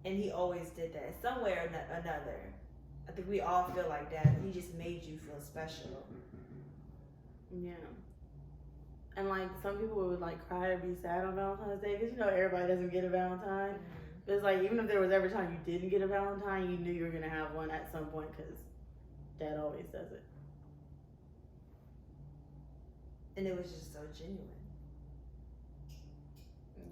D: And he always did that in some way or another. I think we all feel like that. He just made you feel special.
C: Yeah. And like some people would like cry or be sad on Valentine's Day because you know everybody doesn't get a Valentine. But it's like even if there was ever time you didn't get a Valentine, you knew you were gonna have one at some point because Dad always does it.
D: And it was just so genuine.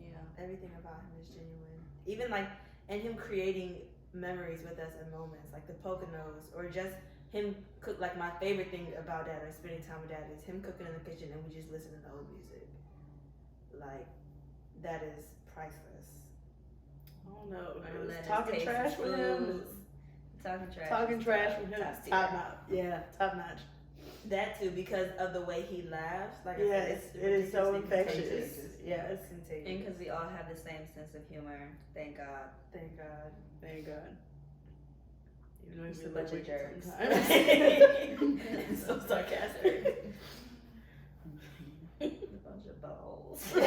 B: Yeah.
D: Everything about him is genuine. Even like, and him creating memories with us and moments, like the Poconos, or just him cook. Like, my favorite thing about Dad or spending time with Dad is him cooking in the kitchen and we just listening to old music. Like, that is priceless.
C: I don't know.
B: Or let us
C: Talking
B: taste
C: trash
B: his
C: with him.
B: food. Talking trash
C: with him.
B: top tier.
C: Top notch. Yeah, top notch.
D: That too, because of the way he laughs. Like, I
C: Yes,
D: said,
C: it is so
D: ridiculously
C: infectious.
D: contagious.
C: Yes.
D: It's contagious.
B: And because we all have the same sense of humor, thank God.
D: Thank God.
C: Thank God. Even though
B: Just
C: he's
B: a bunch of jerks.
C: sometimes.
D: So sarcastic.
B: A bunch of balls.
A: So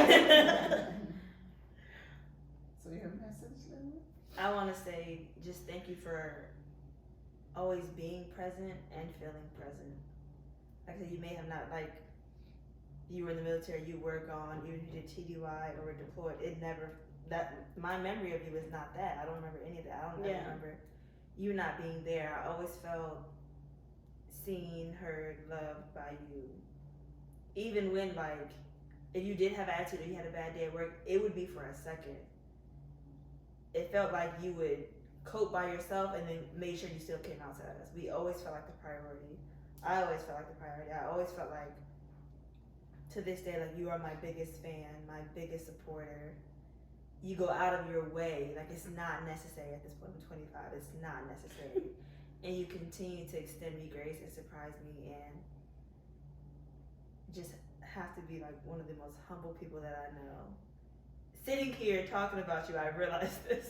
A: your message, Lily?
D: I want to say just thank you for always being present and feeling present. Like I said, you may have not, like, you were in the military, you were gone, even if you did TDY or were deployed, my memory of you is not that. I don't remember any of that. I don't remember you not being there. I always felt seen, heard, loved by you. Even when, like, if you did have attitude or you had a bad day at work, it would be for a second. It felt like you would cope by yourself and then made sure you still came out to us. We always felt like the priority. I always felt like the priority. I always felt like, to this day, like, you are my biggest fan, my biggest supporter. you go out of your way, like it's not necessary at this point. I'm 25. It's not necessary, and you continue to extend me grace and surprise me, and just have to be like one of the most humble people that I know. Sitting here talking about you, I realized this.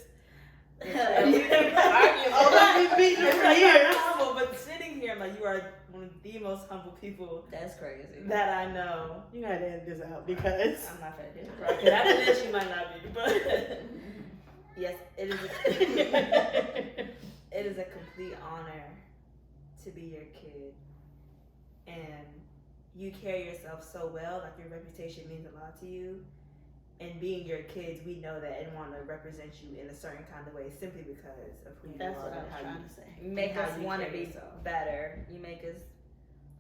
B: We've been arguing.
C: We've been beating for years.
D: Humble, but sitting here, I'm like, you are one of the most humble people
B: That's crazy.
D: that I know.
C: You gotta edit this out because
D: I'm not gonna do it.
C: right, 'cause after this you might not be, but
D: Yes, it is a complete honor to be your kid, and you carry yourself so well. Like your reputation means a lot to you, and being your kids, we know that and want to represent you in a certain kind of way simply because of who you
C: that's
D: are
C: what I
D: and
C: was
D: how
C: trying
D: you
C: to say.
B: Make
D: how
B: us
D: you
B: want to
D: carry
B: be
D: yourself.
B: better. You make us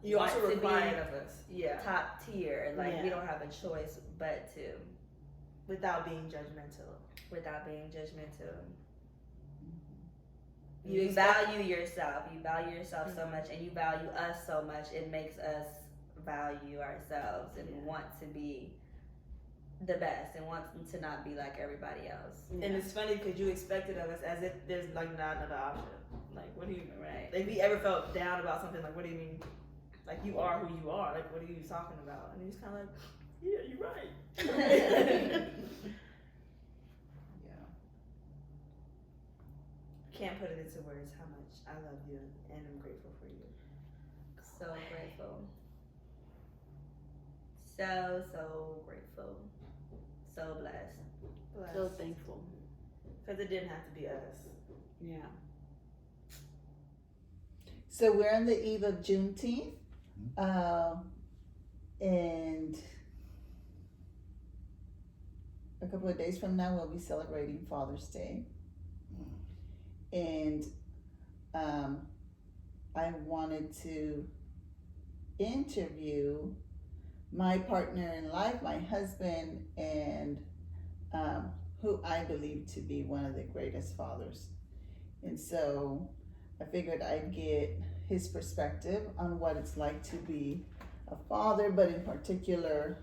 D: You
B: want
D: also
B: to
D: require
B: be
D: it of us. Yeah.
B: top tier. Like we
C: Yeah.
B: don't have a choice but to,
D: Without being judgmental.
B: without being judgmental.
D: You
B: You
D: expect-
B: value yourself. You value yourself so much, and you value us so much. It makes us value ourselves and
D: Yeah.
B: want to be the best and want to not be like everybody else.
D: And it's funny because you expect it of us as if there's like not another option. Like, what do you mean?
B: Right.
D: Like, if we ever felt down about something, like, what do you mean? Like, you are who you are. Like, what are you talking about? And he's kind of like, yeah, you're right.
A: Yeah.
D: Can't put it into words how much I love you and I'm grateful for you.
B: So grateful. So grateful. So blessed.
C: So thankful.
D: Because it didn't have to be us.
C: Yeah.
A: So we're on the eve of Juneteenth, and a couple of days from now we'll be celebrating Father's Day. And I wanted to interview my partner in life, my husband, and who I believe to be one of the greatest fathers. And so I figured I'd get his perspective on what it's like to be a father, but in particular,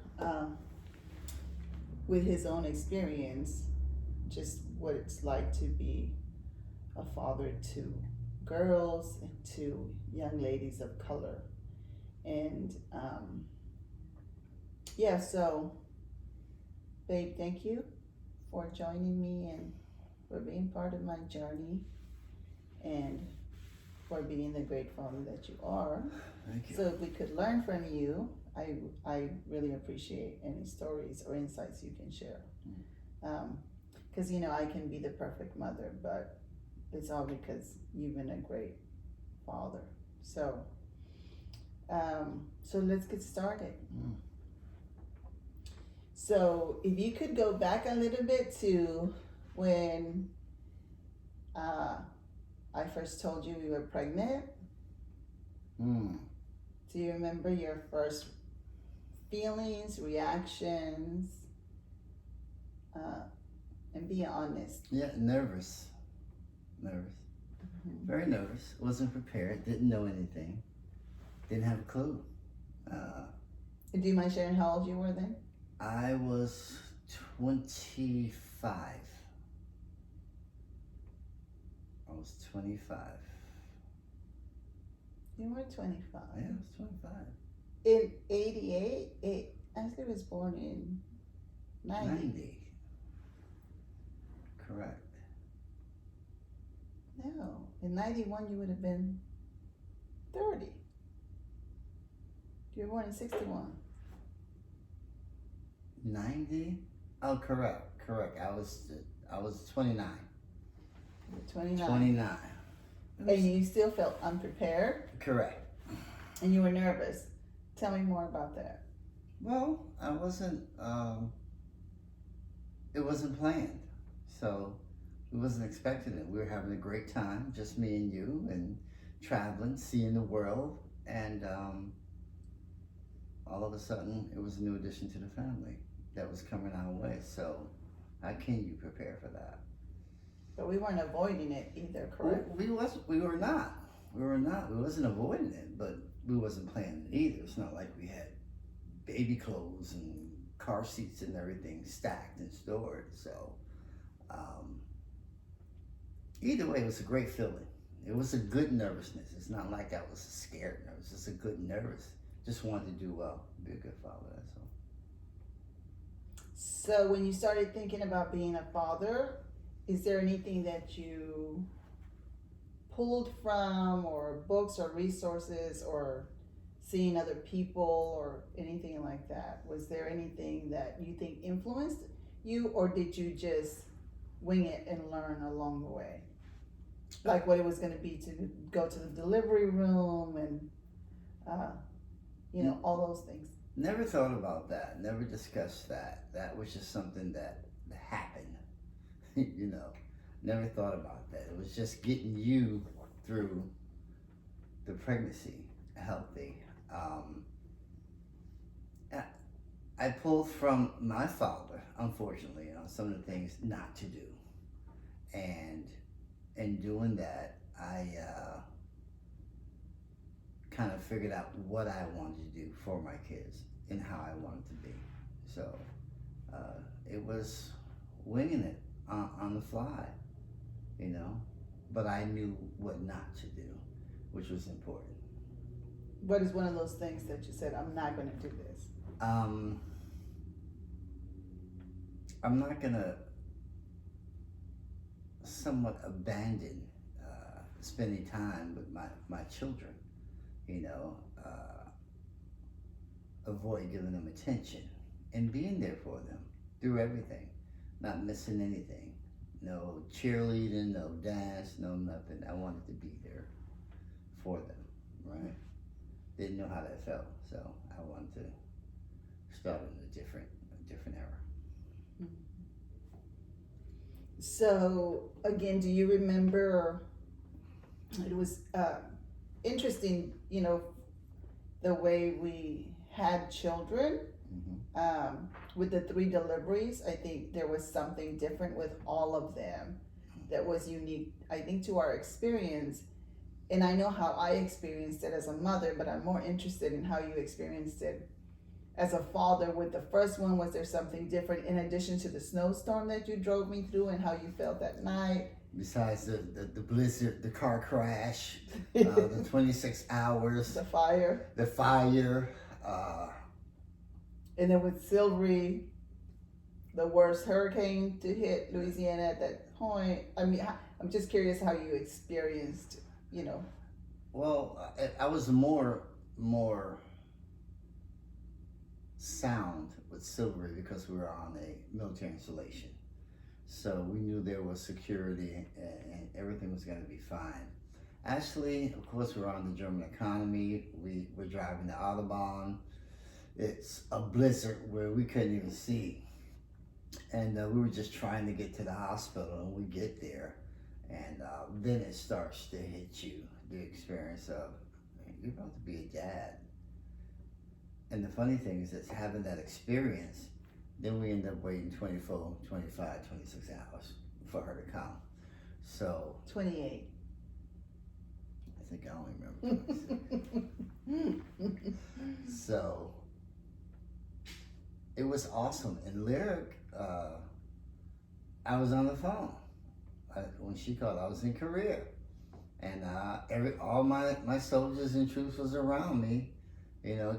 A: with his own experience, just what it's like to be a father to girls and to young ladies of color. And yeah, so babe, thank you for joining me and for being part of my journey and for being the great father that you are.
E: Thank you.
A: So if we could learn from you, I really appreciate any stories or insights you can share. Because I can be the perfect mother, but it's all because you've been a great father. So so let's get started. So if you could go back a little bit to when I first told you we were pregnant. Do you remember your first feelings, reactions? And be honest.
E: Yeah, nervous. Very nervous. Wasn't prepared. Didn't know anything. Didn't have a clue.
A: Do you mind sharing how old you were then?
E: I was 25. I was 25.
A: You were 25.
E: Yeah, I was 25.
A: In 88, Ashley was born in 90.
E: Correct.
A: No, in 91 you would have been 30. You were born in 61.
E: 90? Oh, correct. I was 29.
A: You were 29.
E: 29.
A: And you still felt unprepared
E: Correct.
A: and you were nervous. Tell me more about that.
E: Well, I wasn't, it wasn't planned. So we wasn't expecting it. We were having a great time, just me and you, and traveling, seeing the world. And all of a sudden, it was a new addition to the family that was coming our way. So how can you prepare for that?
A: But we weren't avoiding it either, correct?
E: We were not. We wasn't avoiding it, but we wasn't planning it either. It's not like we had baby clothes and car seats and everything stacked and stored. So Um, Either way, it was a great feeling. It was a good nervousness. It's not like I was scared nervous. It's a good nervous. Just wanted to do well, be a good father. That's all.
A: So when you started thinking about being a father, is there anything that you pulled from, or books or resources, or seeing other people or anything like that? Was there anything that you think influenced you, or did you just wing it and learn along the way? Like what it was going to be to go to the delivery room and, all those things.
E: Never thought about that. Never discussed that. That was just something that happened. Never thought about that. It was just getting you through the pregnancy healthy. I pulled from my father, unfortunately, on some of the things not to do. And in doing that, I kind of figured out what I wanted to do for my kids and how I wanted to be. So it was winging it on the fly, but I knew what not to do, which was important.
A: What is one of those things that you said, I'm not going to do this?
E: I'm not going to somewhat abandon spending time with my children, avoid giving them attention and being there for them through everything, not missing anything. No cheerleading, no dance, no nothing. I wanted to be there for them, right? Didn't know how that felt, so I wanted to start in a different era.
A: So again, do you remember, it was interesting, the way we had children, with the 3 deliveries. I think there was something different with all of them that was unique, I think, to our experience. And I know how I experienced it as a mother, but I'm more interested in how you experienced it as a father. With the first one, was there something different in addition to the snowstorm that you drove me through and how you felt that night?
E: Besides the blizzard, the car crash, the 26 hours,
A: the fire, and then with Silvery, the worst hurricane to hit Louisiana at that point. I mean, I'm just curious how you experienced,
E: Well, I was more sound with Silvery because we were on a military installation. So we knew there was security and everything was going to be fine. Actually, of course, we were on the German economy. We were driving the Autobahn. It's a blizzard where we couldn't even see. And we were just trying to get to the hospital, and we get there. And then it starts to hit you, the experience of, you're about to be a dad. And the funny thing is that having that experience, then we end up waiting 24, 25, 26 hours for her to come. So
A: 28.
E: I think I only remember 26. So it was awesome. And Lyric, I was on the phone. When she called, I was in Korea. And all my soldiers and troops was around me,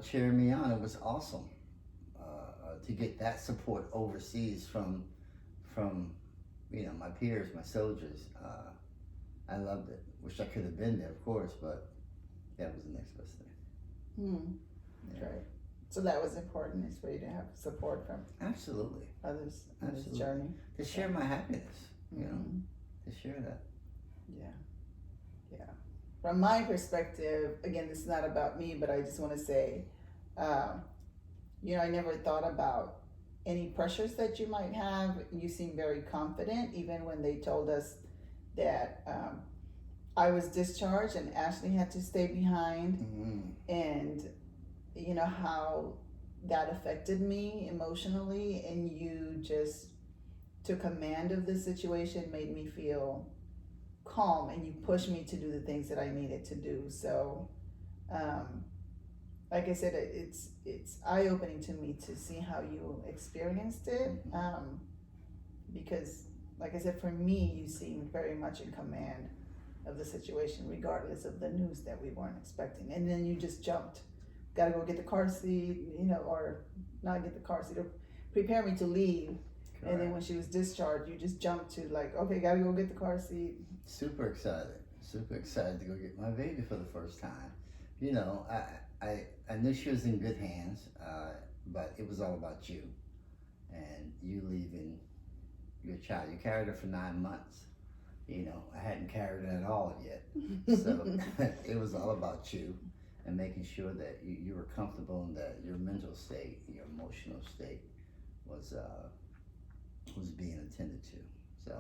E: cheering me on. It was awesome to get that support overseas from my peers, my soldiers. I loved it. Wish I could have been there, of course, but that was the next best thing.
A: Yeah. Right. So that was important, is for you to have support from
E: Absolutely.
A: others on this
E: Absolutely.
A: journey.
E: To share my happiness, to share that.
A: Yeah. From my perspective, again, this is not about me, but I just want to say, I never thought about any pressures that you might have. You seem very confident, even when they told us that I was discharged and Ashley had to stay behind, and how that affected me emotionally, and you just took command of the situation, made me feel calm, and you pushed me to do the things that I needed to do. So like I said, it's eye-opening to me to see how you experienced it, because like I said, for me, you seemed very much in command of the situation, regardless of the news that we weren't expecting. And then you just jumped, got to go get the car seat, or not get the car seat, or prepare me to leave.
E: Correct.
A: And then when she was discharged, you just jumped to like, okay, got to go get the car seat.
E: Super excited to go get my baby for the first time. I knew she was in good hands, but it was all about you and you leaving your child. You carried her for 9 months. I hadn't carried her at all yet. So it was all about you and making sure that you were comfortable and that your mental state, your emotional state was being attended to. So,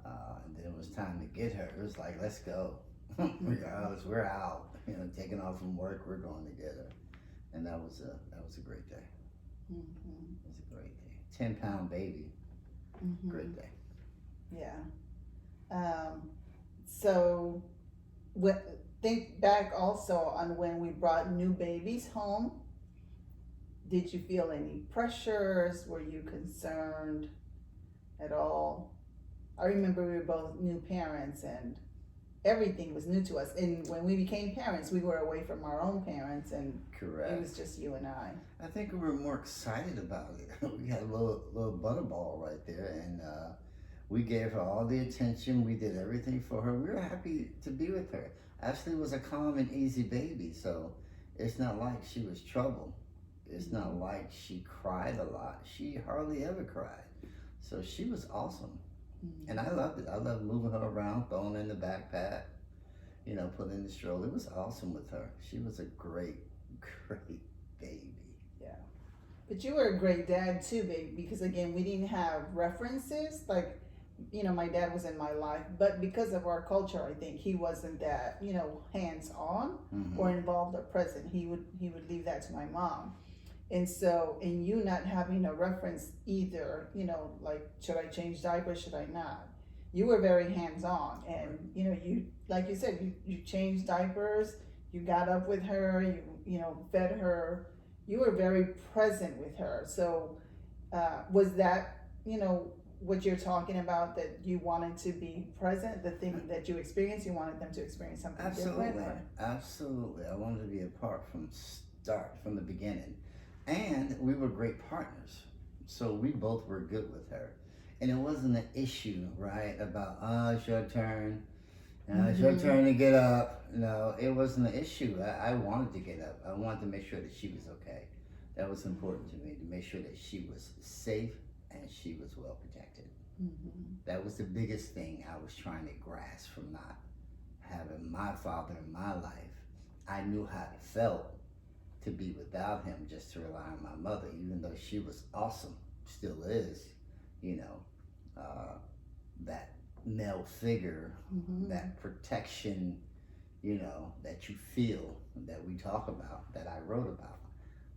E: and then it was time to get her. It was like, let's go. Regardless, we're out. Taking off from work, we're going to get her. And that was a great day.
A: Mm-hmm.
E: It was a great day. 10-pound baby.
A: Mm-hmm.
E: Great day.
A: Yeah. So think back also on when we brought new babies home. Did you feel any pressures? Were you concerned at all? I remember we were both new parents and everything was new to us. And when we became parents, we were away from our own parents and
E: Correct.
A: it was just you and I.
E: I think we were more excited about it. We had a little butterball right there, and we gave her all the attention. We did everything for her. We were happy to be with her. Ashley was a calm and easy baby, so it's not like she was trouble. It's not like she cried a lot. She hardly ever cried. So she was awesome.
A: Mm-hmm.
E: And I loved it. I loved moving her around, throwing her in the backpack, putting in the stroller. It was awesome with her. She was a great baby.
A: Yeah. But you were a great dad too, baby, because again, we didn't have references. Like, my dad was in my life, but because of our culture, I think he wasn't that, hands-on
E: Mm-hmm.
A: or involved or present. He would leave that to my mom. And so, and you not having a reference either, like, should I change diapers, should I not? You were very hands-on, and you, like you said, you changed diapers, you got up with her, you fed her, you were very present with her. So was that, what you're talking about, that you wanted to be present, the thing that you experienced, you wanted them to experience something different?
E: Absolutely. I wanted to be a part from the beginning. And we were great partners. So we both were good with her. And it wasn't an issue, right, about, it's your turn. It's your turn to get up. No, it wasn't an issue. I wanted to get up. I wanted to make sure that she was okay. That was important to me, to make sure that she was safe and she was well protected.
A: Mm-hmm.
E: That was the biggest thing I was trying to grasp from not having my father in my life. I knew how it felt to be without him, just to rely on my mother, even though she was awesome, still is, that male figure,
A: Mm-hmm.
E: that protection, that you feel, that we talk about, that I wrote about.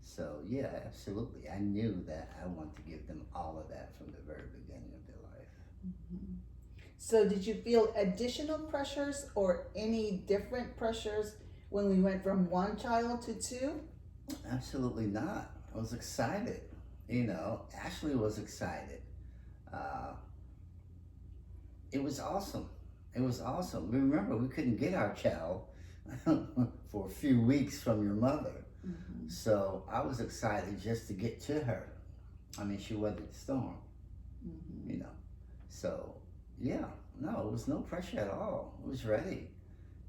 E: So yeah, absolutely. I knew that I wanted to give them all of that from the very beginning of their life.
A: Mm-hmm. So did you feel additional pressures or any different pressures when we went from one child to two?
E: Absolutely not. I was excited. Ashley was excited. It was awesome. It was awesome. Remember, we couldn't get our child for a few weeks from your mother.
A: Mm-hmm.
E: So I was excited just to get to her. I mean, she weathered the storm,
A: Mm-hmm.
E: So, yeah, no, it was no pressure at all. It was ready.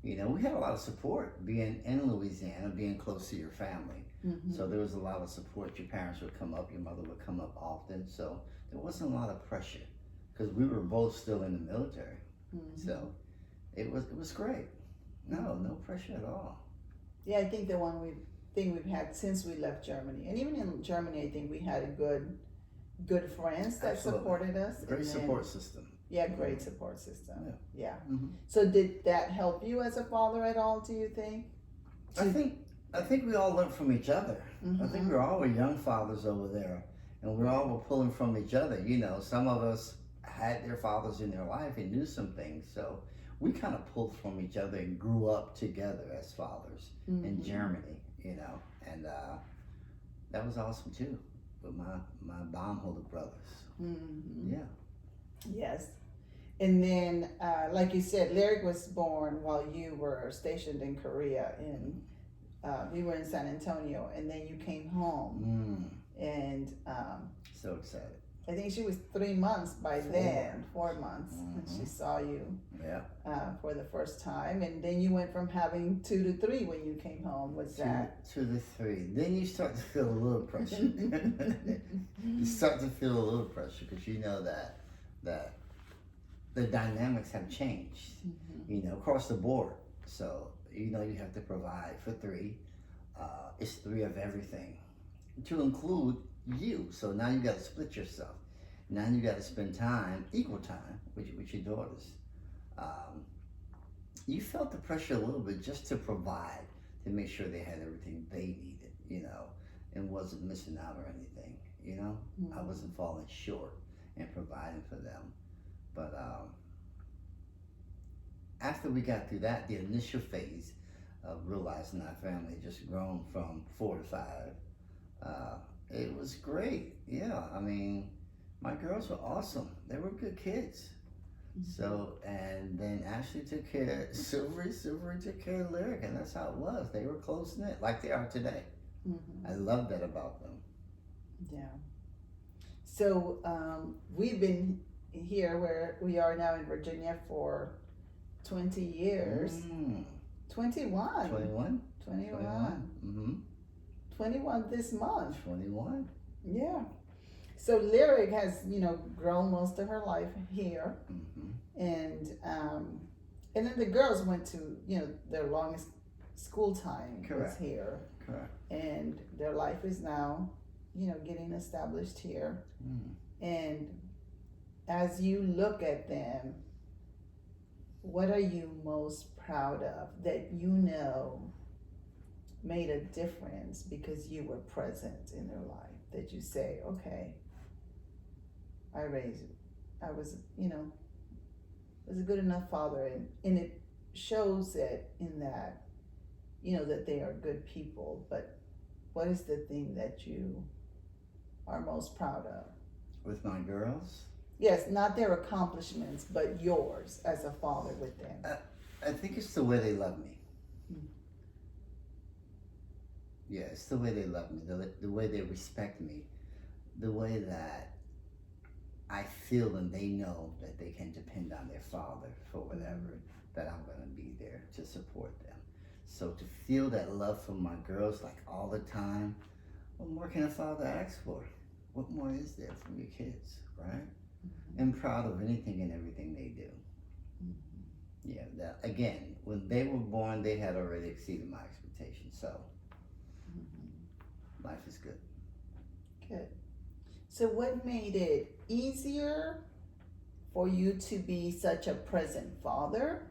E: We had a lot of support being in Louisiana, being close to your family.
A: Mm-hmm.
E: So there was a lot of support. Your parents would come up, your mother would come up often. So there wasn't a lot of pressure because we were both still in the military.
A: Mm-hmm.
E: So it was great. No pressure at all.
A: Yeah, I think the thing we've had since we left Germany, and even in Germany, I think we had a good friends that
E: Absolutely.
A: Supported us.
E: Great support system.
A: Yeah, great support system. Yeah.
E: Mm-hmm.
A: So did that help you as a father at all, do you think?
E: I think we all learned from each other.
A: Mm-hmm.
E: I think we all were young fathers over there, and we all were pulling from each other. Some of us had their fathers in their life and knew some things, so we kind of pulled from each other and grew up together as fathers
A: Mm-hmm.
E: in Germany, and that was awesome too, with my bondholder brothers.
A: Mm-hmm.
E: Yeah.
A: Yes. And then, like you said, Lyric was born while you were stationed in Korea, and we were in San Antonio, and then you came home, and
E: So excited.
A: I think she was 3 months by then, 4 months, and she saw you
E: Yeah.
A: for the first time, and then you went from having 2 to 3 when you came home. Was that?
E: 2 to 3. Then you start to feel a little pressure. You start to feel a little pressure because you know that the dynamics have changed, across the board. So you have to provide for 3. It's 3 of everything, to include you. So now you got to split yourself. Now you got to spend time, equal time, with your daughters. You felt the pressure a little bit just to provide, to make sure they had everything they needed, and wasn't missing out or anything. I wasn't falling short in providing for them. But after we got through that, the initial phase of realizing our family had just grown from 4 to 5, it was great. Yeah, I mean, my girls were awesome. They were good kids. So, and then Ashley took care of Silvery took care of Lyric, and that's how it was. They were close knit, like they are today. I love that about them.
A: Yeah. So we've been here where we are now in Virginia for 20 years. 21.
E: 21?
A: 21. 21 this month.
E: 21.
A: Yeah. So Lyric has, grown most of her life here, and then the girls went to, their longest school time was here.
E: Correct.
A: And their life is now, getting established here. And as you look at them, what are you most proud of that made a difference because you were present in their life? That you say, okay, I was a good enough father, and it shows that in that, that they are good people. But what is the thing that you are most proud of?
E: With my girls?
A: Yes, not their accomplishments, but yours as a father with them.
E: I think it's the way they love me. Yeah, it's the way they love me, the way they respect me, the way that I feel and they know that they can depend on their father for whatever, that I'm going to be there to support them. So to feel that love from my girls, like all the time, what more can a father ask for? What more is there from your kids, right? And proud of anything and everything they do. Yeah, that, again, when they were born, they had already exceeded my expectations. So life is good.
A: Good. So what made it easier for you to be such a present father?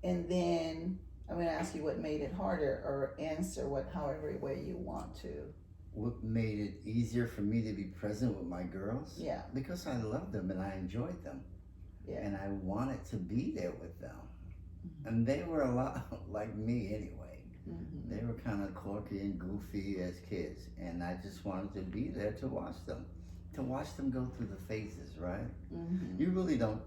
A: And then I'm going to ask you what made it harder, or answer however way you want to.
E: What made it easier for me to be present with my girls?
A: Yeah.
E: Because I loved them and I enjoyed them.
A: Yeah.
E: And I wanted to be there with them. And they were a lot like me anyway. They were kind of quirky and goofy as kids, and I just wanted to be there to watch them go through the phases, right? You really don't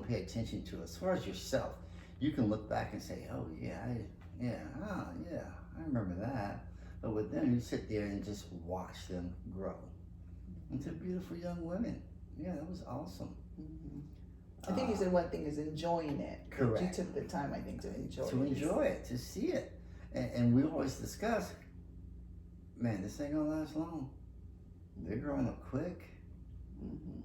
E: pay attention to it. As far as yourself, you can look back and say, oh I remember that. But with them, you sit there and just watch them grow into beautiful young women. Yeah, that was awesome.
A: I think you said one thing is enjoying it.
E: Correct.
A: You took the time, I think, to enjoy it.
E: To enjoy it, to see it. And we always discuss, man, this ain't gonna last long. They're growing up quick.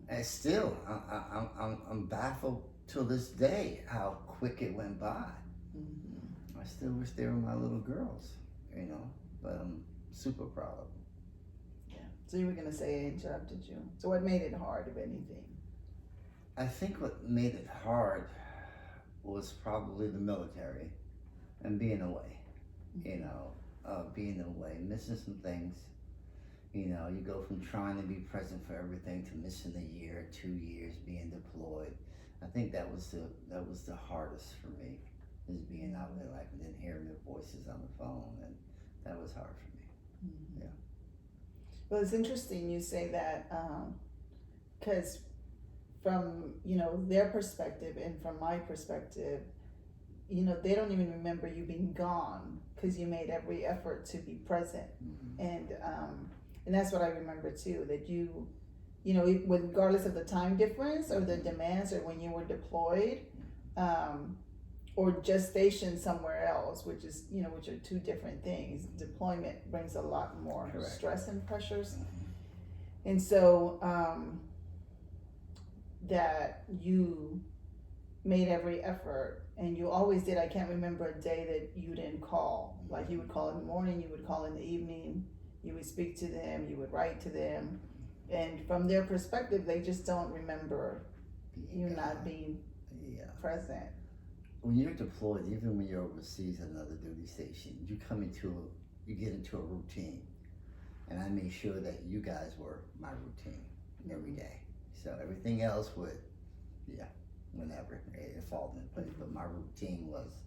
E: And still, I'm baffled till this day how quick it went by. I still wish they were my little girls, but I'm super proud of them.
A: Yeah. So you were gonna say I interrupted you. So what made it hard, if anything?
E: I think what made it hard was probably the military and being away. Being away, missing some things. You go from trying to be present for everything to missing a year, 2 years, being deployed. I think that was the hardest for me, is being out in their life and then hearing their voices on the phone, and that was hard for me. Yeah.
A: Well, it's interesting you say that, because from, their perspective and from my perspective, they don't even remember you being gone because you made every effort to be present. And that's what I remember too, that regardless of the time difference or the demands or when you were deployed, or just stationed somewhere else, which are two different things. Deployment brings a lot more
E: Correct.
A: stress and pressures. And so that you made every effort, and you always did. I can't remember a day that you didn't call. Like, you would call in the morning, you would call in the evening, you would speak to them, you would write to them, and from their perspective, they just don't remember you not being present.
E: When you're deployed, even when you're overseas at another duty station, you get into a routine, and I made sure that you guys were my routine every day. So everything else would, whenever it falls into place. But my routine was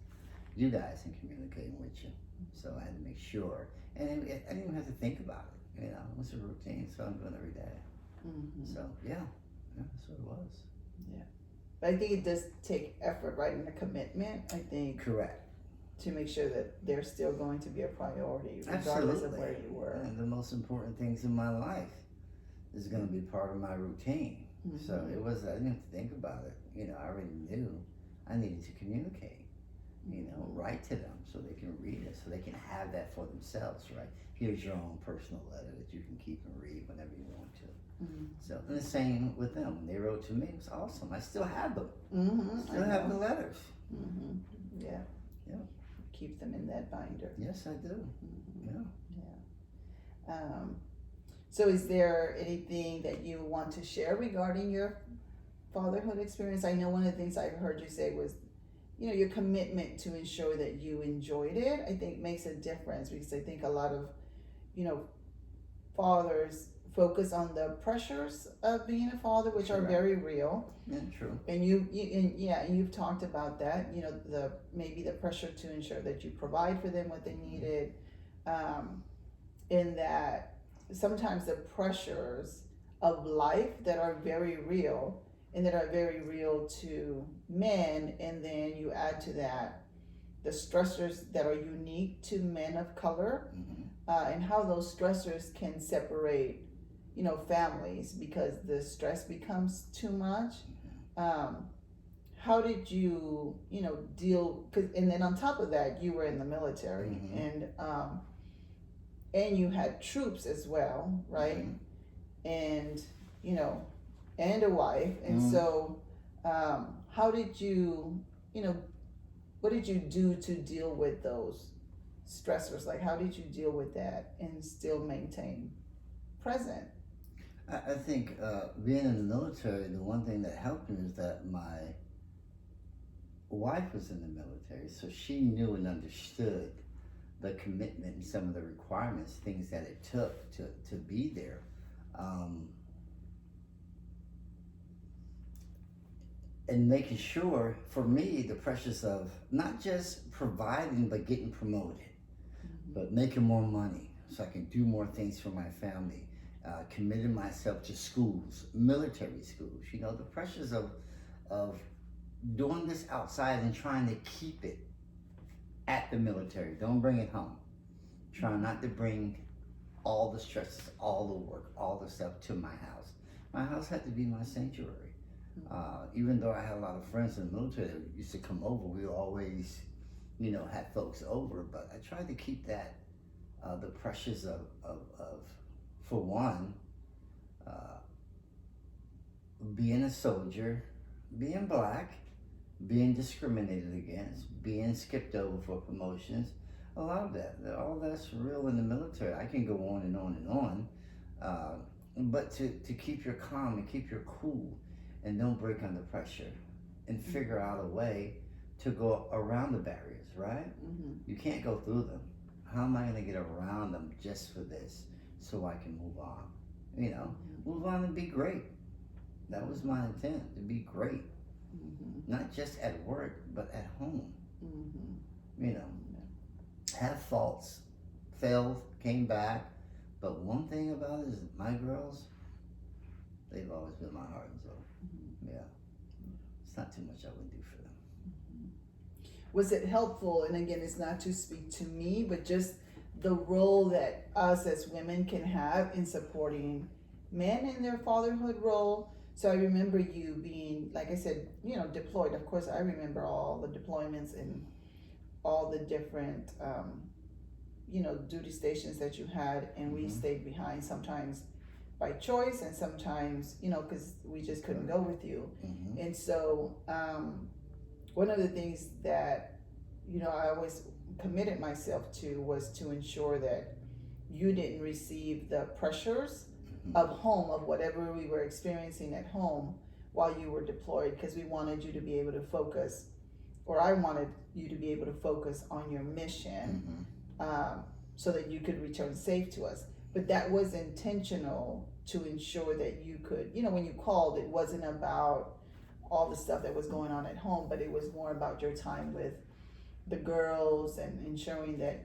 E: you guys and communicating with you. So I had to make sure, and I didn't even have to think about it. It was a routine, so I'm doing every day. So that's what it was.
A: Yeah, but I think it does take effort, right, and a commitment. I think
E: Correct.
A: To make sure that they're still going to be a priority, regardless of where you were.
E: And the most important things in my life is going to be part of my routine. So I didn't have to think about it. I already knew I needed to communicate, write to them so they can read it, so they can have that for themselves, right? Here's your own personal letter that you can keep and read whenever you want to. So, and the same with them. When they wrote to me, it was awesome. I still have them. Still have the letters.
A: Yeah. Keep them in that binder.
E: Yes, I do.
A: So is there anything that you want to share regarding your fatherhood experience? I know one of the things I heard you say was, your commitment to ensure that you enjoyed it, I think makes a difference, because I think a lot of, fathers focus on the pressures of being a father, which are very real.
E: Yeah, true.
A: And you've talked about that, maybe the pressure to ensure that you provide for them what they needed, in that sometimes the pressures of life that are very real and that are very real to men, and then you add to that the stressors that are unique to men of color, and how those stressors can separate families because the stress becomes too much. How did you deal, and then on top of that, you were in the military, and you had troops as well, right? And and a wife, and so how did you what did you do to deal with those stressors? Like, how did you deal with that and still maintain present?
E: I think being in the military, the one thing that helped me is that my wife was in the military, so she knew and understood the commitment and some of the requirements, things that it took to be there. And making sure, for me, the pressures of not just providing, but getting promoted, but making more money so I can do more things for my family, committing myself to schools, military schools, the pressures of doing this outside and trying to keep it at the military. Don't bring it home. Try not to bring all the stresses, all the work, all the stuff to my house. My house had to be my sanctuary. Even though I had a lot of friends in the military that used to come over, we always, had folks over, but I tried to keep that, the pressures of for one, being a soldier, being black, being discriminated against, being skipped over for promotions, a lot of that, all that's real in the military. I can go on and on and on, but to keep your calm and keep your cool and don't break under pressure and figure out a way to go around the barriers, right? You can't go through them. How am I going to get around them just for this so I can move on? Move on and be great. That was my intent, to be great. Not just at work, but at home. Have faults, failed, came back, but one thing about it is my girls, they've always been my heart and soul. Yeah. It's not too much I would do for them.
A: Was it helpful? And again, it's not to speak to me, but just the role that us as women can have in supporting men in their fatherhood role. So I remember you being, like I said, deployed. Of course, I remember all the deployments and all the different, duty stations that you had, and we stayed behind sometimes by choice, and sometimes, because we just couldn't go with you. And so, one of the things that, I always committed myself to was to ensure that you didn't receive the pressures of home, of whatever we were experiencing at home while you were deployed, because we wanted you to be able to focus, or I wanted you to be able to focus on your mission, so that you could return safe to us. But that was intentional to ensure that you could, when you called, it wasn't about all the stuff that was going on at home, but it was more about your time with the girls and ensuring that,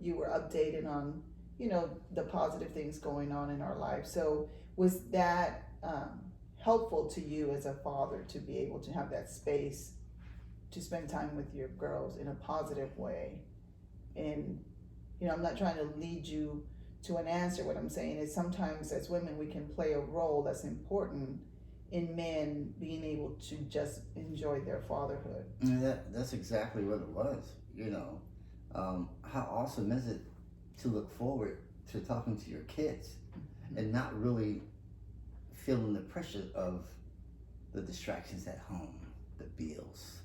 A: you were updated on, the positive things going on in our lives. So was that helpful to you as a father to be able to have that space to spend time with your girls in a positive way? And, I'm not trying to lead you to an answer. What I'm saying is sometimes as women, we can play a role that's important in men being able to just enjoy their fatherhood.
E: That's exactly what it was. How awesome is it to look forward to talking to your kids and not really feeling the pressure of the distractions at home, the bills,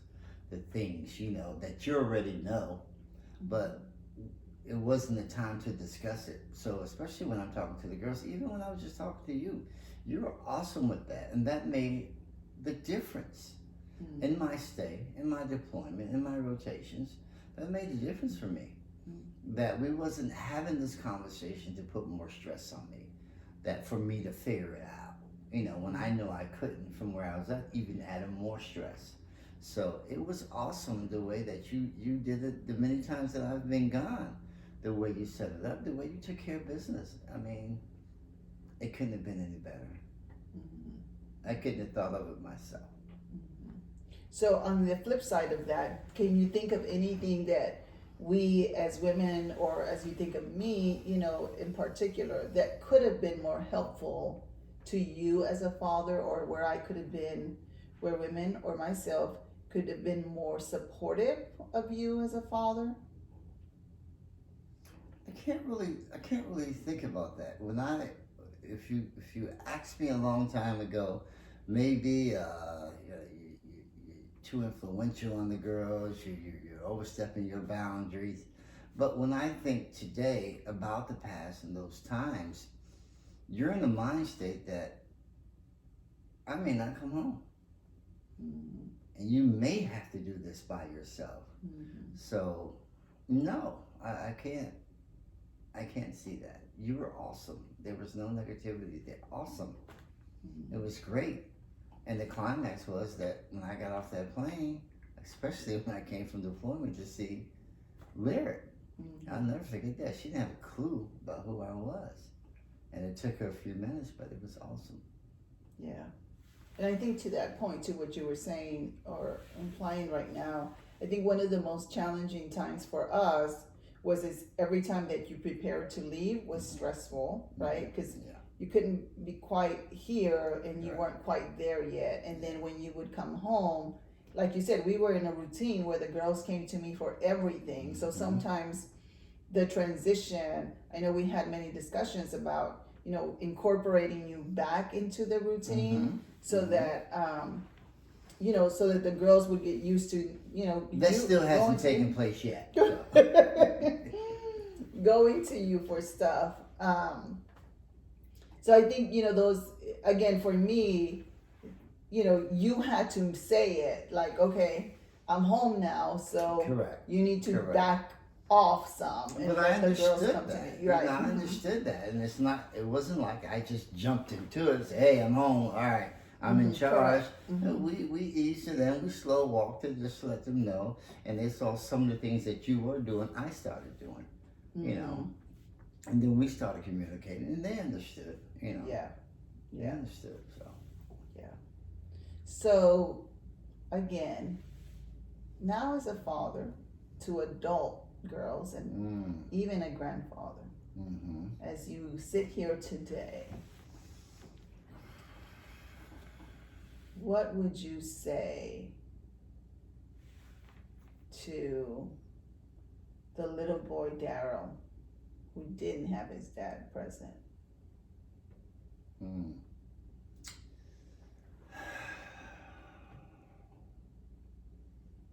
E: the things, that you already know, but it wasn't the time to discuss it. So especially when I'm talking to the girls, even when I was just talking to you, you were awesome with that. And that made the difference in my stay, in my deployment, in my rotations. That made the difference for me. That we wasn't having this conversation to put more stress on me. That for me to figure it out. When I know I couldn't from where I was at, even added more stress. So it was awesome the way that you did it the many times that I've been gone. The way you set it up, the way you took care of business. I mean, it couldn't have been any better. I couldn't have thought of it myself.
A: So on the flip side of that, can you think of anything that we as women, or as you think of me, in particular, that could have been more helpful to you as a father, or where I could have been, where women or myself could have been more supportive of you as a father?
E: I can't really think about that. If you asked me a long time ago, maybe you're too influential on the girls, you're overstepping your boundaries. But when I think today about the past and those times, you're in a mind state that I may not come home. And you may have to do this by yourself. So, no, I can't see that. You were awesome. There was no negativity there. Awesome. It was great. And the climax was that when I got off that plane, especially when I came from deployment to see Lyric, I'll never forget that. She didn't have a clue about who I was. And it took her a few minutes, but it was awesome.
A: Yeah. And I think to that point, to what you were saying or implying right now, I think one of the most challenging times for us was every time that you prepared to leave was stressful, right? Because you couldn't be quite here and you weren't quite there yet. And then when you would come home, like you said, we were in a routine where the girls came to me for everything. So sometimes the transition, I know we had many discussions about, incorporating you back into the routine so that, so that the girls would get used to,
E: that still hasn't taken place yet. So.
A: Going to you for stuff. So I think, those, again, for me, you had to say it like, okay, I'm home now, so you need to back off some. And
E: but I understood
A: that.
E: To me. Right. I understood that. And it wasn't like I just jumped into it and said, hey, I'm home. All right. I'm in charge. We eased it in. We slow walked it just to let them know. And they saw some of the things that you were doing, I started doing, And then we started communicating and they understood, They understood, so.
A: Yeah. So, again, now as a father to adult girls and even a grandfather, as you sit here today, what would you say to the little boy Daryl who didn't have his dad present?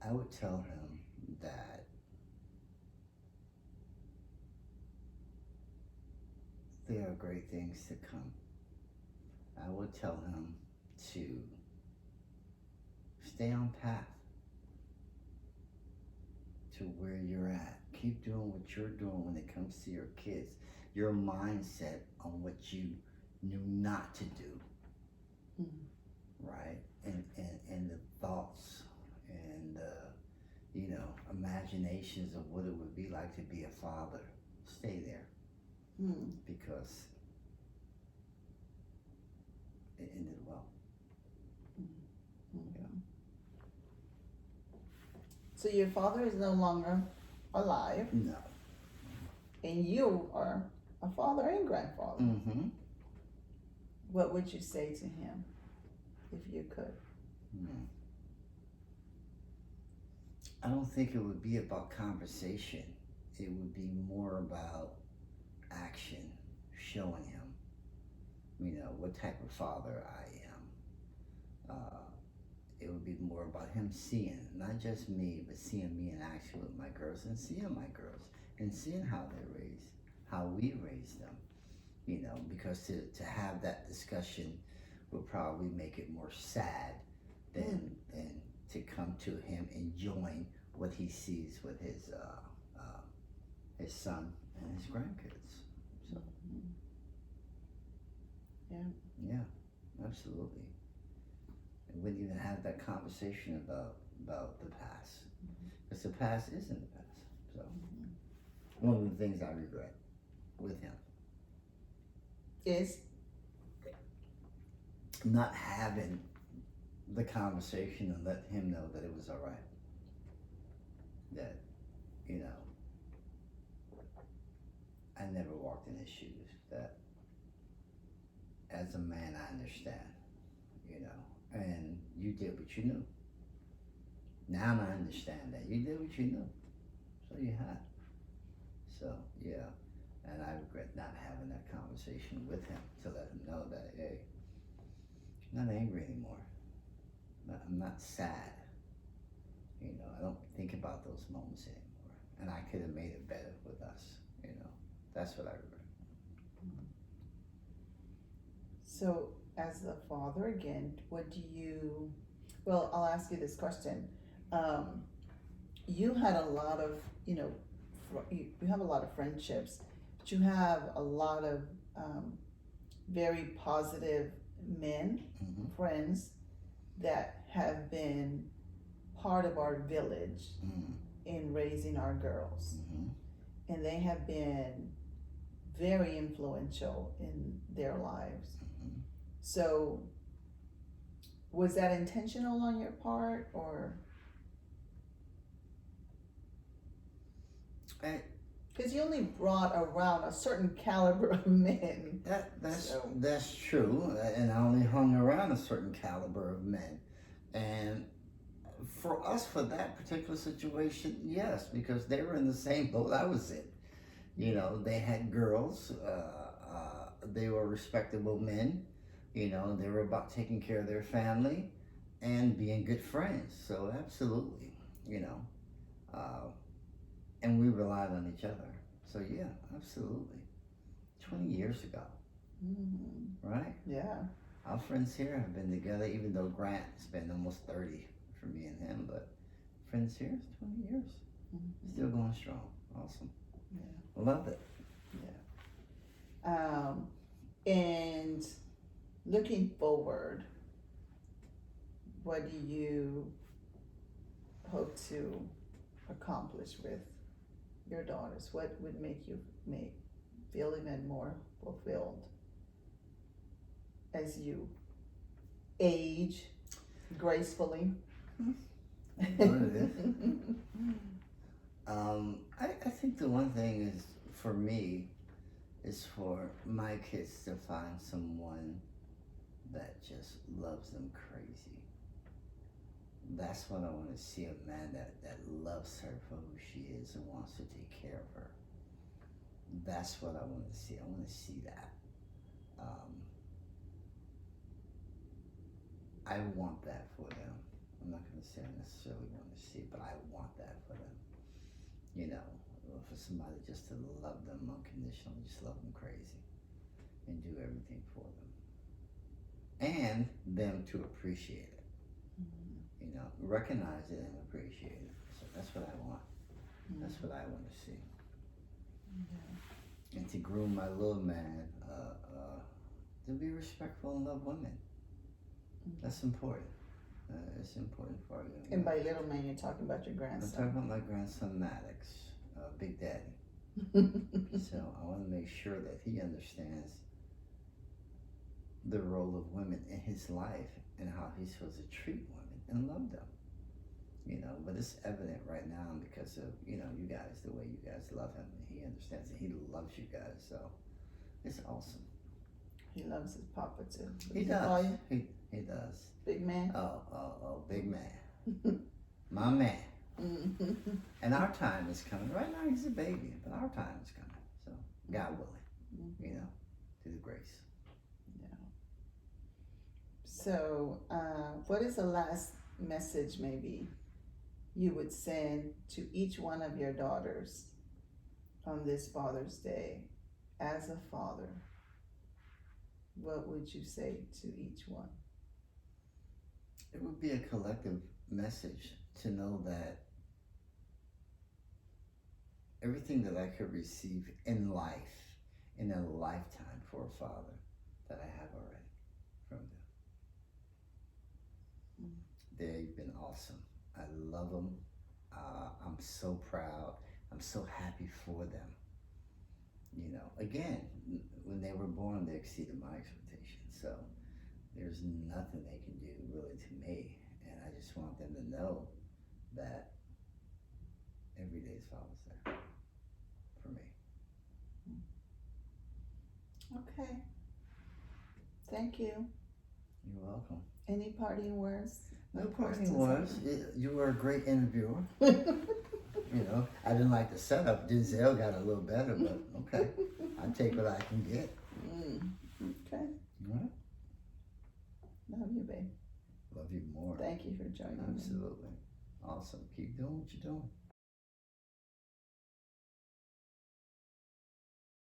E: I would tell him that there are great things to come. I would tell him to stay on path to where you're at. Keep doing what you're doing when it comes to your kids. Your mindset on what you knew not to do, right? And the thoughts and imaginations of what it would be like to be a father. Stay there, because it ended well.
A: So your father is no longer alive,
E: No.
A: and you are a father and grandfather. What would you say to him if you could?
E: I don't think it would be about conversation. It would be more about action, showing him, what type of father I am. It would be more about him seeing, not just me, but seeing me in action with my girls and seeing my girls and seeing how they're raised, how we raised them, because to have that discussion would probably make it more sad than to come to him enjoying what he sees with his son and his grandkids. So, yeah, absolutely. And wouldn't even have that conversation about the past, because the past is in the past. So, one of the things I regret with him
A: Is
E: not having the conversation and let him know that it was all right. That, I never walked in his shoes. That as a man, I understand, and you did what you knew. Now I understand that you did what you knew. So you had. So, yeah. And I regret not having that conversation with him to let him know that, hey, I'm not angry anymore. I'm not sad. I don't think about those moments anymore. And I could have made it better with us. That's what I regret.
A: so, as a father again, what do you? Well, I'll ask you this question. You had a lot of, you have a lot of friendships, but you have a lot of very positive men, friends that have been part of our village in raising our girls. And they have been very influential in their lives. So, was that intentional on your part, or? Because you only brought around a certain caliber of men.
E: That's true, and I only hung around a certain caliber of men. And for us, for that particular situation, yes, because they were in the same boat I was in. They had girls, they were respectable men, they were about taking care of their family and being good friends. So absolutely, and we relied on each other. So yeah, absolutely. 20 years ago, right?
A: Yeah.
E: Our friends here have been together, even though Grant's been almost 30 for me and him, but friends here is 20 years. Still going strong. Awesome.
A: Yeah.
E: Love it.
A: Yeah. And looking forward, what do you hope to accomplish with your daughters? What would make you feel even more fulfilled as you age Gracefully.
E: What it is. I think the one thing is for me is for my kids to find someone that just loves them crazy. That's what I want to see, a man that loves her for who she is and wants to take care of her. That's what I want to see. I want to see that. I want that for them. I'm not going to say I necessarily want to see it, but I want that for them. You know, for somebody just to love them unconditionally, just love them crazy and do everything for them. And them to appreciate it. You know, recognize it and appreciate it. So that's what I want. That's what I want to see. And to groom my little man to be respectful and love women. That's important. It's important for our young
A: And
E: men.
A: by little man, you're talking about your
E: I'm
A: grandson.
E: talking about my grandson Maddox, Big Daddy. So I want to make sure that he understands the role of women in his life and how he's supposed to treat women and love them. You know, but it's evident right now because of, you know, you guys, the way you guys love him, and he understands that he loves you guys. So it's awesome.
A: He loves his papa too.
E: He
A: Does call
E: does.
A: you
E: He does.
A: big man?
E: Oh, big man. My man. And our time is coming. Right now he's a baby, but our time is coming. So God willing, you know, through the grace.
A: So, what is the last message maybe you would send to each one of your daughters on this Father's Day as a father? What would you say to each one?
E: It would be a collective message to know that everything that I could receive in life, in a lifetime for a father, that I have already from them. They've been awesome. I love them. I'm so proud. I'm so happy for them. You know, again, when they were born, they exceeded my expectations. So there's nothing they can do really to me. And I just want them to know that every day is Father's Day for me.
A: Okay. Thank you.
E: You're welcome.
A: Any parting words?
E: No parting words. You were a great interviewer. You know, I didn't like the setup. Denzel got a little better, but okay. I take what I can get.
A: Okay.
E: All right.
A: Love you, babe.
E: Love you more.
A: Thank you for joining me.
E: Absolutely. Awesome. Keep doing what you're doing.